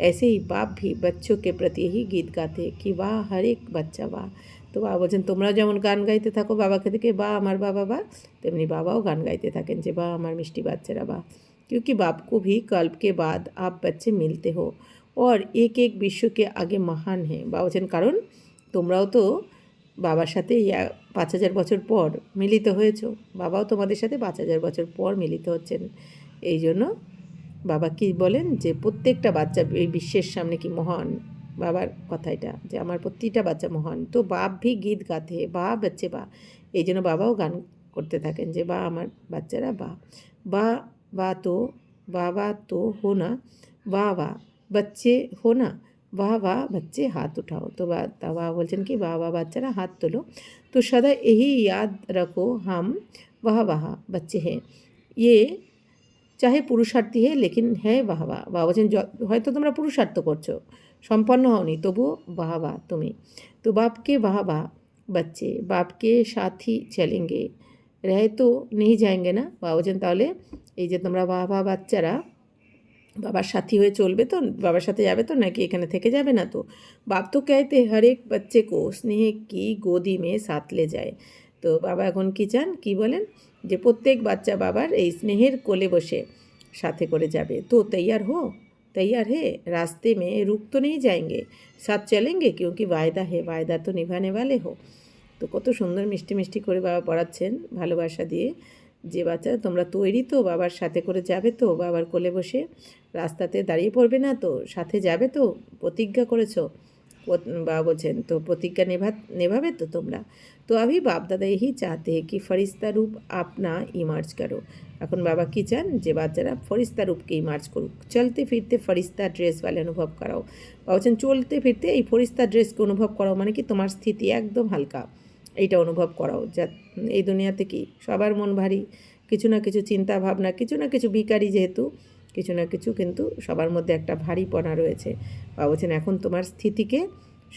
Speaker 1: ऐसे ही बाप भी बच्चों के प्रति ही गीत गाते कि वाह हर एक बच्चा वाह। তো বাবা বলছেন তোমরা যেমন গান গাইতে থাকো বাবাকে দেখে বা আমার বাবা বা, তেমনি বাবাও গান গাইতে থাকেন যে বা আমার মিষ্টি বাচ্চারা বা। क्योंकि बाप को भी कल्प के बाद आप बच्चे मिलते हो और एक एक विश्व के आगे महान है। বাবা বলছেন কারণ তোমরাও তো বাবার সাথে 5000 বছর পর মিলিত হয়েছো, বাবাও তোমাদের সাথে 5000 বছর পর মিলিত হচ্ছেন। এই জন্য বাবা কি বলেন যে প্রত্যেকটা বাচ্চা এই বিশ্বের সামনে কি মহান, বাবার কথা এটা যে আমার প্রতিটা বাচ্চা মহান। তো বাপ ভি গীত গাতে বা বাচ্চে বা, এই জন্য বাবাও গান করতে থাকেন যে বা আমার বাচ্চারা বা বা বা তো বাবা তো हो ना वाह वाह बच्चे हो ना वाह वाह बच्चे हाथ उठाओ। तो बाबा बोलছেন কি वाह वाह বাচ্চারা हाथ তোলো। तो सदा यही याद रखो हम वाह वाह बच्चे हैं, ये চাহে পুরুষার্থী হে লেকিন হ্যাঁ বাহবা। বাবা বলছেন হয়তো তোমরা পুরুষার্থ করছো, সম্পন্ন হওনি, তবুও বাহবা তুমি। তো বাপকে বাহবা বাচ্চে বাপকে সাথী চলেঙ্গে রহে তো নেই যায়গে না। বাবা বলছেন তাহলে এই যে তোমরা বাহবা বাচ্চারা বাবার সাথী হয়ে চলবে তো, বাবার সাথে যাবে তো, নাকি এখানে থেকে যাবে না। তো বাপ তো कहते हर एक बच्चे को स्नेह की गोदी में साथ ले जाए। তো বাবা এখন কি চান কি বলেন যে প্রত্যেক বাচ্চা বাবার এই স্নেহের কোলে বসে সাথে করে যাবে। তো তৈয়ার হো तैयार है, रास्ते में रुक तो नहीं जाएंगे, साथ चलेंगे क्योंकि वायदा है, वायदा तो निभाने वाले हो। তো কত সুন্দর মিষ্টি মিষ্টি করে বাবা পড়াচ্ছেন ভালোবাসা দিয়ে যে বাচ্চা তোমরা তৈরি তো বাবার সাথে করে যাবে তো, বাবার কোলে বসে রাস্তাতে দাঁড়িয়ে পড়বে না তো, সাথে যাবে তো, প্রতিজ্ঞা করেছো। বাবা বলছেন তো প্রতিজ্ঞা নেভাবে তো তোমরা। তো अभी बाप दादा यही चाहते हैं कि फरिश्ता रूप अपना इमर्ज करो। এখন বাবা কী চান যে বাচ্চারা ফরিস্তা রূপকে ইমার্জ করুক, চলতে ফিরতে ফরিস্তা ড্রেসওয়ালে অনুভব করাও। বাবা বলছেন চলতে ফিরতে এই ফরিস্তা ড্রেসকে অনুভব করাও, মানে কি তোমার স্থিতি একদম হালকা, এইটা অনুভব করাও। যা এই দুনিয়াতে কি সবার মন ভারী, কিছু না কিছু চিন্তা ভাবনা, কিছু না কিছু বিকারি, যেহেতু কিছু না কিছু কিন্তু সবার মধ্যে একটা ভারীপনা রয়েছে। বাবা বলছেন এখন তোমার স্থিতিকে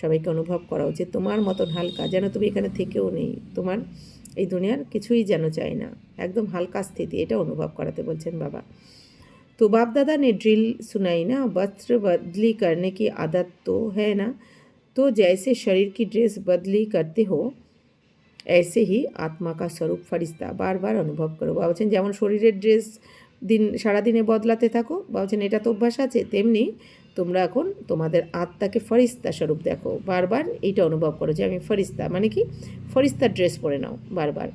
Speaker 1: সবাইকে অনুভব করা উচিত, তোমার মতন হালকা, যেন তুমি এখানে থেকেও নেই, তোমার এই দুনিয়ার কিছুই যেন চাই না, একদম হালকা স্থিতি, এটা অনুভব করাতে বলছেন বাবা। तो बाप दादा ने ड्रिल सुनाई ना, वस्त्र बदली करने की आदत तो है ना, तो जैसे शरीर की ड्रेस बदली करते हो ऐसे ही आत्मा का स्वरूप फरिश्ता बार बार अनुभव करो। বাবা বলছেন যেমন শরীরের ড্রেস সারাদিনে বদলাতে থাকো, বাবা বলছেন এটা তো অভ্যাস আছে, তেমনি তোমরা এখন তোমাদের আত্মাকে ফরিস্তা স্বরূপ দেখো, বারবার এইটা অনুভব করো যে আমি ফরিস্তা, মানে কি ফরিস্তার ড্রেস পরে নাও বারবার।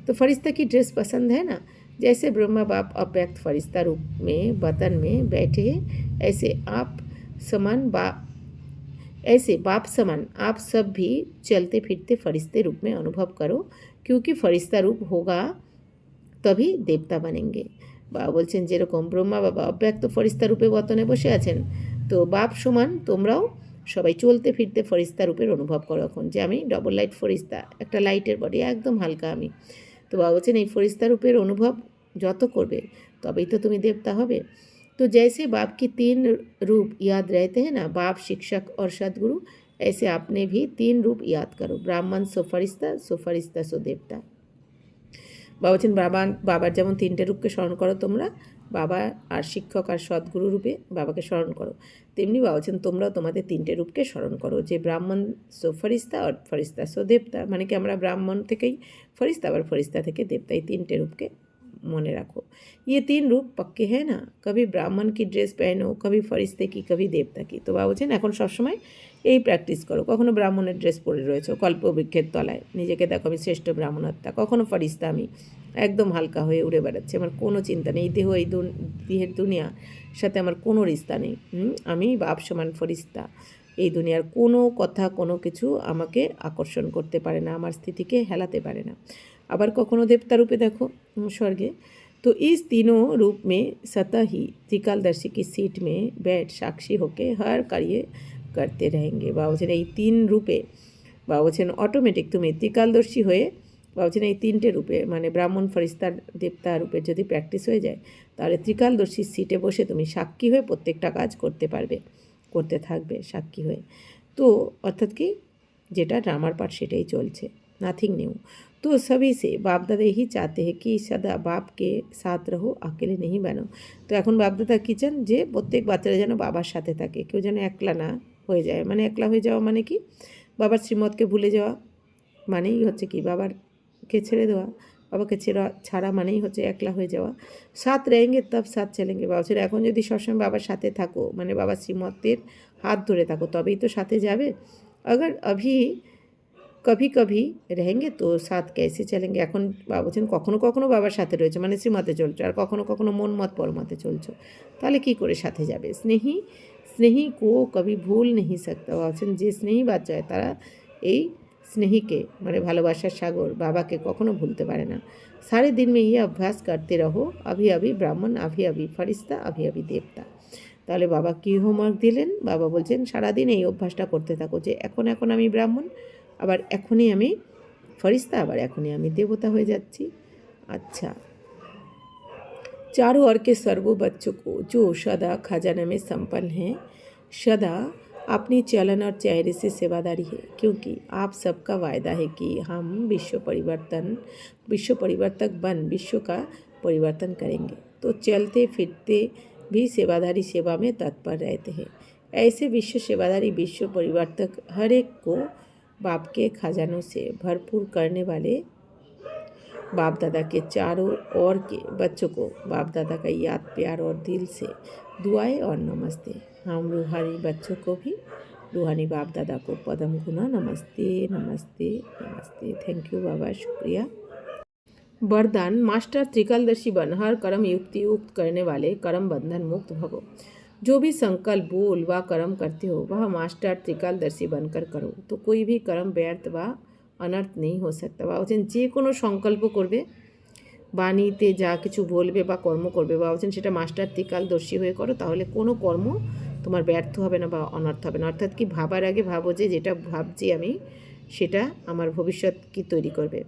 Speaker 1: तो फरिश्ता की ड्रेस पसंद है ना, जैसे ब्रह्मा बाप अव्यक्त फरिश्ता रूप में वतन में बैठे हैं, ऐसे आप समान ऐसे बाप समान आप सब भी चलते फिरते फरिश्ते रूप में अनुभव करो, क्योंकि फरिश्ता रूप होगा तभी देवता बनेंगे। বাবা বলছেন যেরকম ব্রহ্মা বাবা অব্যক্ত ফরিস্তা রূপে বতনে বসে আছেন, তো বাপ সমান তোমরাও সবাই চলতে ফিরতে ফরিস্তা রূপের অনুভব করো এখন, যে আমি ডবল লাইট ফরিস্তা, একটা লাইটের বডি, একদম হালকা আমি। তো বাবা বলছেন এই ফরিস্তা রূপের অনুভব যত করবে তবেই তো তুমি দেবতা হবে। तो जैसे बाप की 3 रूप याद रहते हैं ना, बाप शिक्षक और सदगुरु, ऐसे आपने भी 3 रूप याद करो, ब्राह्मण सो फरिश्ता सो देवता। বাবা বলছেন বাবার যেমন 3টে রূপকে স্মরণ করো তোমরা, বাবা আর শিক্ষক আর সদ্গুরু রূপে বাবাকে স্মরণ করো, তেমনি বাবা বলছেন তোমরাও তোমাদের 3টে রূপকে স্মরণ করো, যে ব্রাহ্মণ সো ফরিস্তা আর ফরিস্তা সো দেবতা, মানে কি আমরা ব্রাহ্মণ থেকেই ফরিস্তা, আবার ফরিস্তা থেকে দেবতা, এই 3টে রূপকে মনে রাখো। ये 3 रूप पक्के हैं ना, कभी ब्राह्मण की ड्रेस पहनो, कभी फरिश्ते की, कभी देवता की। তো বাবা বলছেন এখন সবসময় এই প্র্যাকটিস করো, কখনো ব্রাহ্মণের ড্রেস পরে রয়েছো কল্পবৃক্ষের তলায়, নিজেকে দেখো আমি শ্রেষ্ঠ ব্রাহ্মণাত্মা, কখনো ফরিস্তা আমি একদম হালকা হয়ে উড়ে বেড়াচ্ছি, আমার কোনো চিন্তা নেই, দেহ এই দেহের দুনিয়ার সাথে আমার কোনো রিস্তা নেই, আমি বাপ সমান ফরিস্তা, এই দুনিয়ার কোনো কথা কোনো কিছু আমাকে আকর্ষণ করতে পারে না, আমার স্থিতিকে হেলাতে পারে না। আবার কখনো দেবতা রূপে দেখো স্বর্গে, तो इस तीनों रूप में सतह ही त्रिकालदर्शी की सीट में बैठ साक्षी होके हर कार्य करते रहेंगे। বাবা বলছেন এই তিন রূপে, বাবা বলছেন অটোমেটিক তুমি ত্রিকালদর্শী হয়ে, বাবা বলছেন এই তিনটে রূপে মানে ব্রাহ্মণ, ফরিস্তা, দেবতা রূপের যদি প্র্যাকটিস হয়ে যায় তাহলে ত্রিকালদর্শীর সিটে বসে তুমি সাক্ষী হয়ে প্রত্যেকটা কাজ করতে পারবে, করতে থাকবে সাক্ষী হয়ে। তো অর্থাৎ কি যেটা ড্রামার পার্ট সেটাই চলছে, নাথিং নিউ। तो सभी से बाप दादा यही चाहते हैं कि सदा बाप के साथ रहो, अकेले नहीं बनो। তো এখন বাপদাদা কী চান যে প্রত্যেক বাচ্চারা যেন বাবার সাথে থাকে, কেউ যেন একলা না হয়ে যায়। মানে একলা হয়ে যাওয়া মানে কি, বাবার শ্রীমতকে ভুলে যাওয়া মানেই হচ্ছে কি বাবারকে ছেড়ে দেওয়া, বাবাকে ছাড়া মানেই হচ্ছে একলা হয়ে যাওয়া। সাথ रहेंगे तब साथ चलेंगे। বাবা ছেড়ে এখন যদি সবসময় বাবার সাথে থাকো মানে বাবার শ্রীমতের হাত ধরে থাকো তবেই তো সাথে যাবে। अगर अभी কভি কভি রেহেঙ্গে তো সাথ कैसे चलेंगे। এখন বাবা বলছেন কখনো কখনো বাবার সাথে রয়েছে মানে শ্রীমতে চলছো, আর কখনো কখনো মন মত পরমতে চলছো, তাহলে কি করে সাথে যাবে। স্নেহী স্নেহী কো কভি ভুল নেই सकता। বাবা বলছেন যে স্নেহী বাচ্চা হয় তারা এই স্নেহীকে মানে ভালোবাসার সাগর বাবাকে কখনো ভুলতে পারে না। সারে দিন में ये अभ्यास करते रहो, अभी अभी ब्राह्मण, अभी अभी फरिश्ता, अभी अभी देवता। তাহলে বাবা কী হোমওয়ার্ক দিলেন, বাবা বলছেন সারাদিন এই অভ্যাসটা করতে থাকো যে এখন এখন আমি ব্রাহ্মণ, আবার এখনই আমি ফরিস্তা, আবার এখনই আমি দেবতা হয়ে যাচ্ছি। अच्छा, चारों ओर के सर्वों बच्चों को जो सदा खजाना में संपन्न हैं, सदा अपनी चलन और चेहरे से सेवादारी है, क्योंकि आप सबका वायदा है कि हम विश्व परिवर्तक बन विश्व का परिवर्तन करेंगे। तो चलते फिरते भी सेवादारी सेवा में तत्पर रहते हैं। ऐसे विश्व सेवादारी, विश्व परिवर्तक हर एक को बाप के खजानों से भरपूर करने वाले बाप दादा के चारों ओर के बच्चों को बाप दादा का याद, प्यार और दिल से दुआएं और नमस्ते। हम रूहानी बच्चों को भी रूहानी बाप दादा को पदम गुना नमस्ते नमस्ते नमस्ते। थैंक यू बाबा, शुक्रिया। वरदान, मास्टर त्रिकालदर्शी बन हर कर्म युक्ति युक्त करने वाले कर्म बंधन मुक्त भवो। जो भी संकल्प बोल व कर्म करते हो वह मास्टर त्रिकालदर्शी बनकर करो, तो कोई भी कर्म व्यर्थ व অনর্থ নেই হয়ে सकता। বাবা বলছেন যে কোনো সংকল্প করবে, বাণীতে যা কিছু বলবে বা কর্ম করবে, বাবা বলছেন সেটা মাস্টার ত্রিকালদর্শী হয়ে করো, তাহলে কোনো কর্ম তোমার ব্যর্থ হবে না বা অনর্থ হবে না। অর্থাৎ কি ভাবার আগে ভাবো যে যেটা ভাবছি আমি সেটা আমার ভবিষ্যৎ কি তৈরি করবে,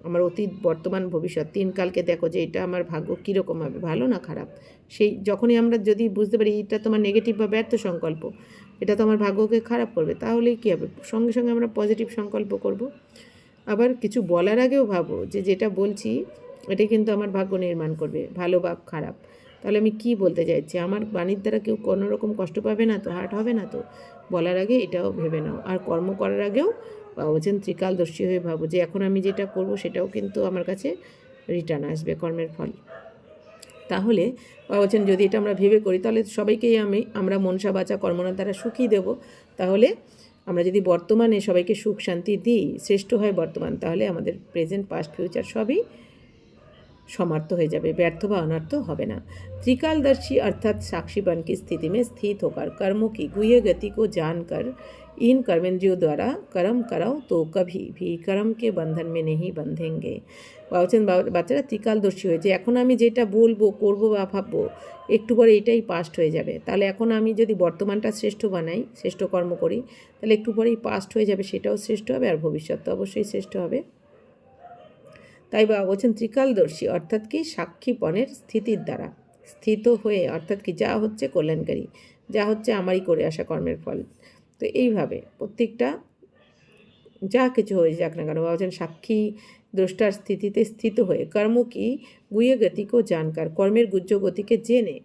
Speaker 1: আমার অতীত বর্তমান ভবিষ্যৎ তিন কালকে দেখো যে এটা আমার ভাগ্য কীরকম হবে, ভালো না খারাপ। সেই যখনই আমরা যদি বুঝতে পারি এটা তোমার নেগেটিভ বা ব্যর্থ সংকল্প, এটা তো আমার ভাগ্যকে খারাপ করবে, তাহলেই কী হবে, সঙ্গে সঙ্গে আমরা পজিটিভ সংকল্প করব। আবার কিছু বলার আগেও ভাবো যে যেটা বলছি এটাই কিন্তু আমার ভাগ্য নির্মাণ করবে, ভালো বা খারাপ। তাহলে আমি কি বলতে চাইছি, আমার বাণীর দ্বারা কেউ কোনো রকম কষ্ট পাবে না তো, হার্ট হবে না তো, বলার আগে এটাও ভেবে নাও। আর কর্ম করার আগেও বলছেন ত্রিকালদর্শী হয়ে ভাবো যে এখন আমি যেটা করব সেটাও কিন্তু আমার কাছে রিটার্ন আসবে কর্মের ফল। তাহলে বলছেন যদি এটা আমরা ভেবে করি তাহলে সবাইকেই আমরা মনসা বাচা কর্মনার দ্বারা সুখী দেব। তাহলে আমরা যদি বর্তমানে সবাইকে সুখ শান্তি দিই, শ্রেষ্ঠ হয় বর্তমান, তাহলে আমাদের প্রেজেন্ট পাস্ট ফিউচার সবই समार्थ हो जाए, व्यर्थ व अनर्थ होबे ना। त्रिकालदर्शी अर्थात साक्षीपन की स्थिति में स्थित होकर कर्मों की गुह्य गति को जानकर इन कर्मेंद्रियों द्वारा कर्म कराओ तो कभी भी कर्म के बंधन में नहीं बंधेंगे। বলছেন বাচ্চারা ত্রিকালদর্শী হয়ে যে এখন আমি যেটা বলবো করবো বা ভাববো একটু পরে এটাই পাস্ট হয়ে যাবে, তাহলে এখন আমি যদি বর্তমানটা শ্রেষ্ঠ বানাই, শ্রেষ্ঠ কর্ম করি, তাহলে একটু পরেই পাস্ট হয়ে যাবে, সেটাও শ্রেষ্ঠ হবে, আর ভবিষ্যৎ তো অবশ্যই শ্রেষ্ঠ হবে। তাই বাবা বলছেন ত্রিকালদর্শী অর্থাৎ কি সাক্ষীপনের স্থিতির দ্বারা স্থিত হয়ে, অর্থাৎ কি যা হচ্ছে কল্যাণকারী, যা হচ্ছে আমারই করে আসা কর্মের ফল। তো এইভাবে প্রত্যেকটা যা কিছু হয়ে যাক না কেন বাবা বলছেন সাক্ষী দ্রষ্টার স্থিতিতে স্থিত হয়ে কর্ম কি গুহ্য গতিকে জানকার, কর্মের গুহ্য গতিকে জেনে,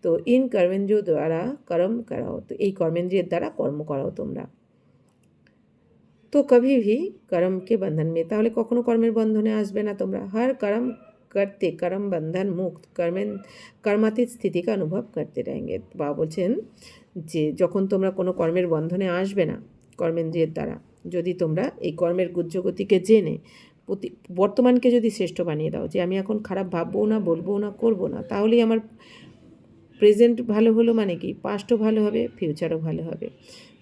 Speaker 1: তো ইন কর্মেন্দ্রিয় দ্বারা কর্ম করাও, তো এই কর্মেন্দ্রিয়ের দ্বারা কর্ম করাও তোমরা। তো কভি ভি कर्म के बंधन में, তাহলে কখনো কর্মের বন্ধনে আসবে না তোমরা। हर कर्म करते कर्म बंधन मुक्त कर्मातीत স্থিতি का अनुभव करते रहेंगे। বাবা বলছেন যে যখন তোমরা কোনো কর্মের বন্ধনে আসবে না কর্মেন্দ্রিয়ের দ্বারা, যদি তোমরা এই কর্মের গুহ্য গতিকে জেনে বর্তমানকে যদি শ্রেষ্ঠ বানিয়ে দাও, যে আমি এখন খারাপ ভাববো না, বলবো না, করবো না, তাহলেই আমার প্রেজেন্ট ভালো হলো, মানে কি পাস্টও ভালো হবে, ফিউচারও ভালো হবে।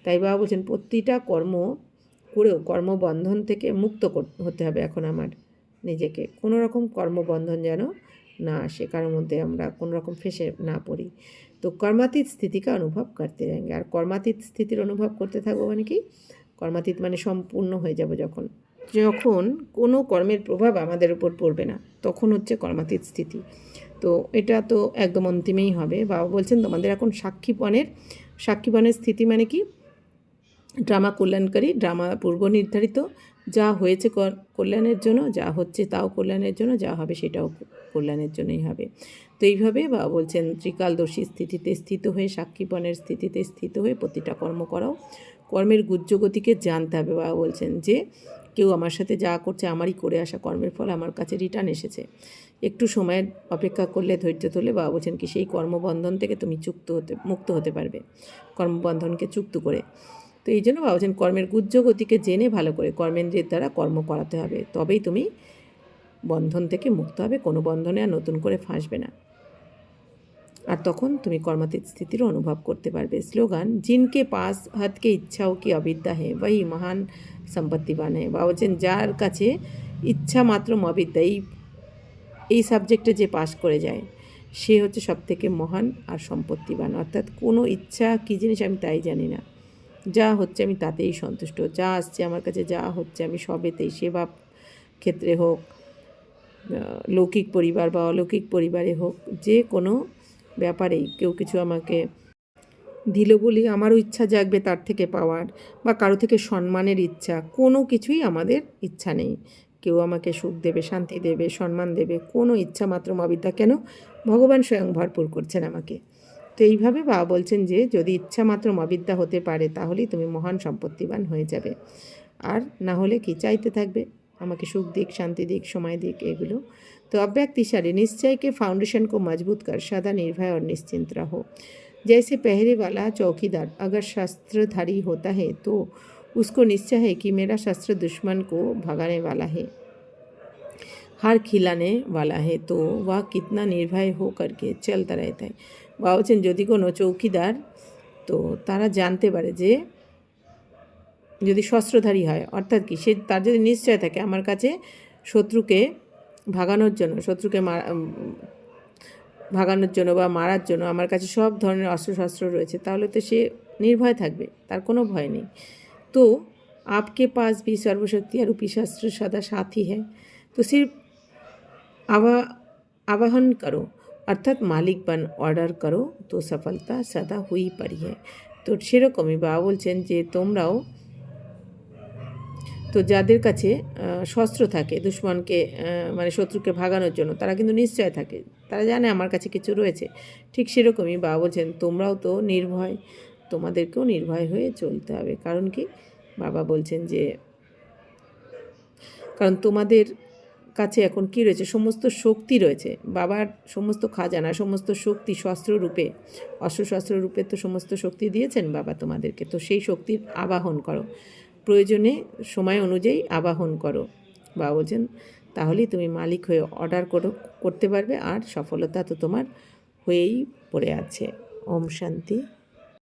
Speaker 1: তাই বাবা বলছেন প্রতিটা কর্ম করেও কর্মবন্ধন থেকে মুক্ত হতে হবে এখন আমার নিজেকে, কোনো রকম কর্মবন্ধন যেন না আসে, কারোর মধ্যে আমরা কোনো রকম ফেঁসে না পড়ি। তো কর্মাতীত স্থিতিকে অনুভব করতে रहेंगे। আর কর্মাতীত স্থিতির অনুভব করতে থাকবো মানে কি, কর্মাতীত মানে সম্পূর্ণ হয়ে যাব যখন, যখন কোনো কর্মের প্রভাব আমাদের উপর পড়বে না, তখন হচ্ছে কর্মাতীত স্থিতি। তো এটা তো একদম অন্তিমেই হবে। বাবা বলছেন তোমাদের এখন সাক্ষীপনের স্থিতি মানে কি, ড্রামা কল্যাণকারী, ড্রামা পূর্ব নির্ধারিত, যা হয়েছে কল্যাণের জন্য, যা হচ্ছে তাও কল্যাণের জন্য, যা হবে সেটাও কল্যাণের জন্যই হবে। তো এইভাবে বাবা বলছেন ত্রিকালদর্শী স্থিতিতে স্থিত হয়ে, সাক্ষীপনের স্থিতিতে স্থিত হয়ে প্রতিটা কর্ম করাও। কর্মের গুজ্জগতিকে জানতে হবে। বাবা বলছেন যে কেউ আমার সাথে যা করছে, আমারই করে আসা কর্মের ফল আমার কাছে রিটার্ন এসেছে। একটু সময়ের অপেক্ষা করলে, ধৈর্য ধরলে বাবা বলছেন কি সেই কর্মবন্ধন থেকে তুমি মুক্ত হতে পারবে, কর্মবন্ধনকে চুক্ত করে। তো এই জন্য বাবা বলছেন কর্মের গুজ্জগতিকে জেনে ভালো করে কর্মেন্দ্রের দ্বারা কর্ম করাতে হবে, তবেই তুমি বন্ধন থেকে মুক্ত হবে, কোনো বন্ধনে আর নতুন করে ফাঁসবে না, আর তখন তুমি কর্মাতীত স্थितिर অনুভব করতে পারবে। স্লোগান, जिनके पास हद के इच्छाओं की अविद्या है वही महान সম্পত্তিবান है। বা বলছেন যার কাছে ইচ্ছা মাত্র অবিদ্যা, এই সাবজেক্টে যে পাস করে যায় সে হচ্ছে সবথেকে মহান আর সম্পত্তিবান। অর্থাৎ কোনো ইচ্ছা কী জিনিস আমি তাই জানি না, যা হচ্ছে আমি তাতেই সন্তুষ্ট, যা আসছে আমার কাছে, যা হচ্ছে আমি সবেতেই, সেবা ক্ষেত্রে হোক, লৌকিক পরিবার বা অলৌকিক পরিবারে হোক, যে কোনো ব্যাপারেই কেউ কিছু আমাকে দিল বলি আমারও ইচ্ছা জাগবে তার থেকে পাওয়ার, বা কারো থেকে সম্মানের ইচ্ছা, কোনো কিছুই আমাদের ইচ্ছা নেই। কেউ আমাকে সুখ দেবে, শান্তি দেবে, সম্মান দেবে, কোনো ইচ্ছা মাত্র অবিদ্যা। কেন? ভগবান স্বয়ং ভরপুর করছেন আমাকে। তো এইভাবে বাবা বলছেন যে যদি ইচ্ছা মাত্র অবিদ্যা হতে পারে তাহলেই তুমি মহান সম্পত্তিবান হয়ে যাবে, আর না হলে কি চাইতে থাকবে আমাকে সুখ দিক, শাंति दिक, समय दिक, एगुलो। तो अव्यक्तिशाली निश्चय के फाउंडेशन को मजबूत कर सदा निर्भय और निश्चिंत रहो। जैसे पहरे वाला चौकीदार अगर शस्त्रधारी होता है तो उसको निश्चय है कि मेरा शस्त्र दुश्मन को भगाने वाला है, हार खिलाने वाला है, तो वह कितना निर्भय हो करके चलता रहता है। बाबूचन यदि कोनो चौकीदार तो तारा जानते पारे जे যদি শস্ত্রধারী হয়, অর্থাৎ কি সে তার যদি নিশ্চয় থাকে আমার কাছে শত্রুকে ভাগানোর জন্য, ভাগানোর জন্য বা মারার জন্য আমার কাছে সব ধরনের অস্ত্রশস্ত্র রয়েছে, তাহলে তো সে নির্ভয় থাকবে, তার কোনো ভয় নেই। তো आपके पास भी सर्वशक्ति रूपी शस्त्र सदा साथी है, तो सिर्फ आवाहन करो, अर्थात मालिक बन ऑर्डर करो, तो सफलता सदा हुई पड़ी है। তো সেরকমই বাবা বলছেন যে তোমরাও তো যাদের কাছে শস্ত্র থাকে দুশ্মনকে মানে শত্রুকে ভাগানোর জন্য, তারা কিন্তু নিশ্চয় থাকে, তারা জানে আমার কাছে কিছু রয়েছে। ঠিক সেরকমই বাবা বলছেন তোমরাও তো নির্ভয়, তোমাদেরকেও নির্ভয় হয়ে চলতে হবে। কারণ কি বাবা বলছেন যে কারণ তোমাদের কাছে এখন কি রয়েছে, সমস্ত শক্তি রয়েছে, বাবার সমস্ত খাজানা, সমস্ত শক্তি শস্ত্ররূপে, অস্ত্রশস্ত্ররূপে তো সমস্ত শক্তি দিয়েছেন বাবা তোমাদেরকে। তো সেই শক্তির আবাহন করো, প্রয়োজনে সময় অনুযায়ী আবাহন করো। বাবা বলছেন তাহলেই তুমি মালিক হয়ে অর্ডার করতে পারবে, আর সফলতা তো তোমার হয়েই পড়ে আছে। ওম শান্তি।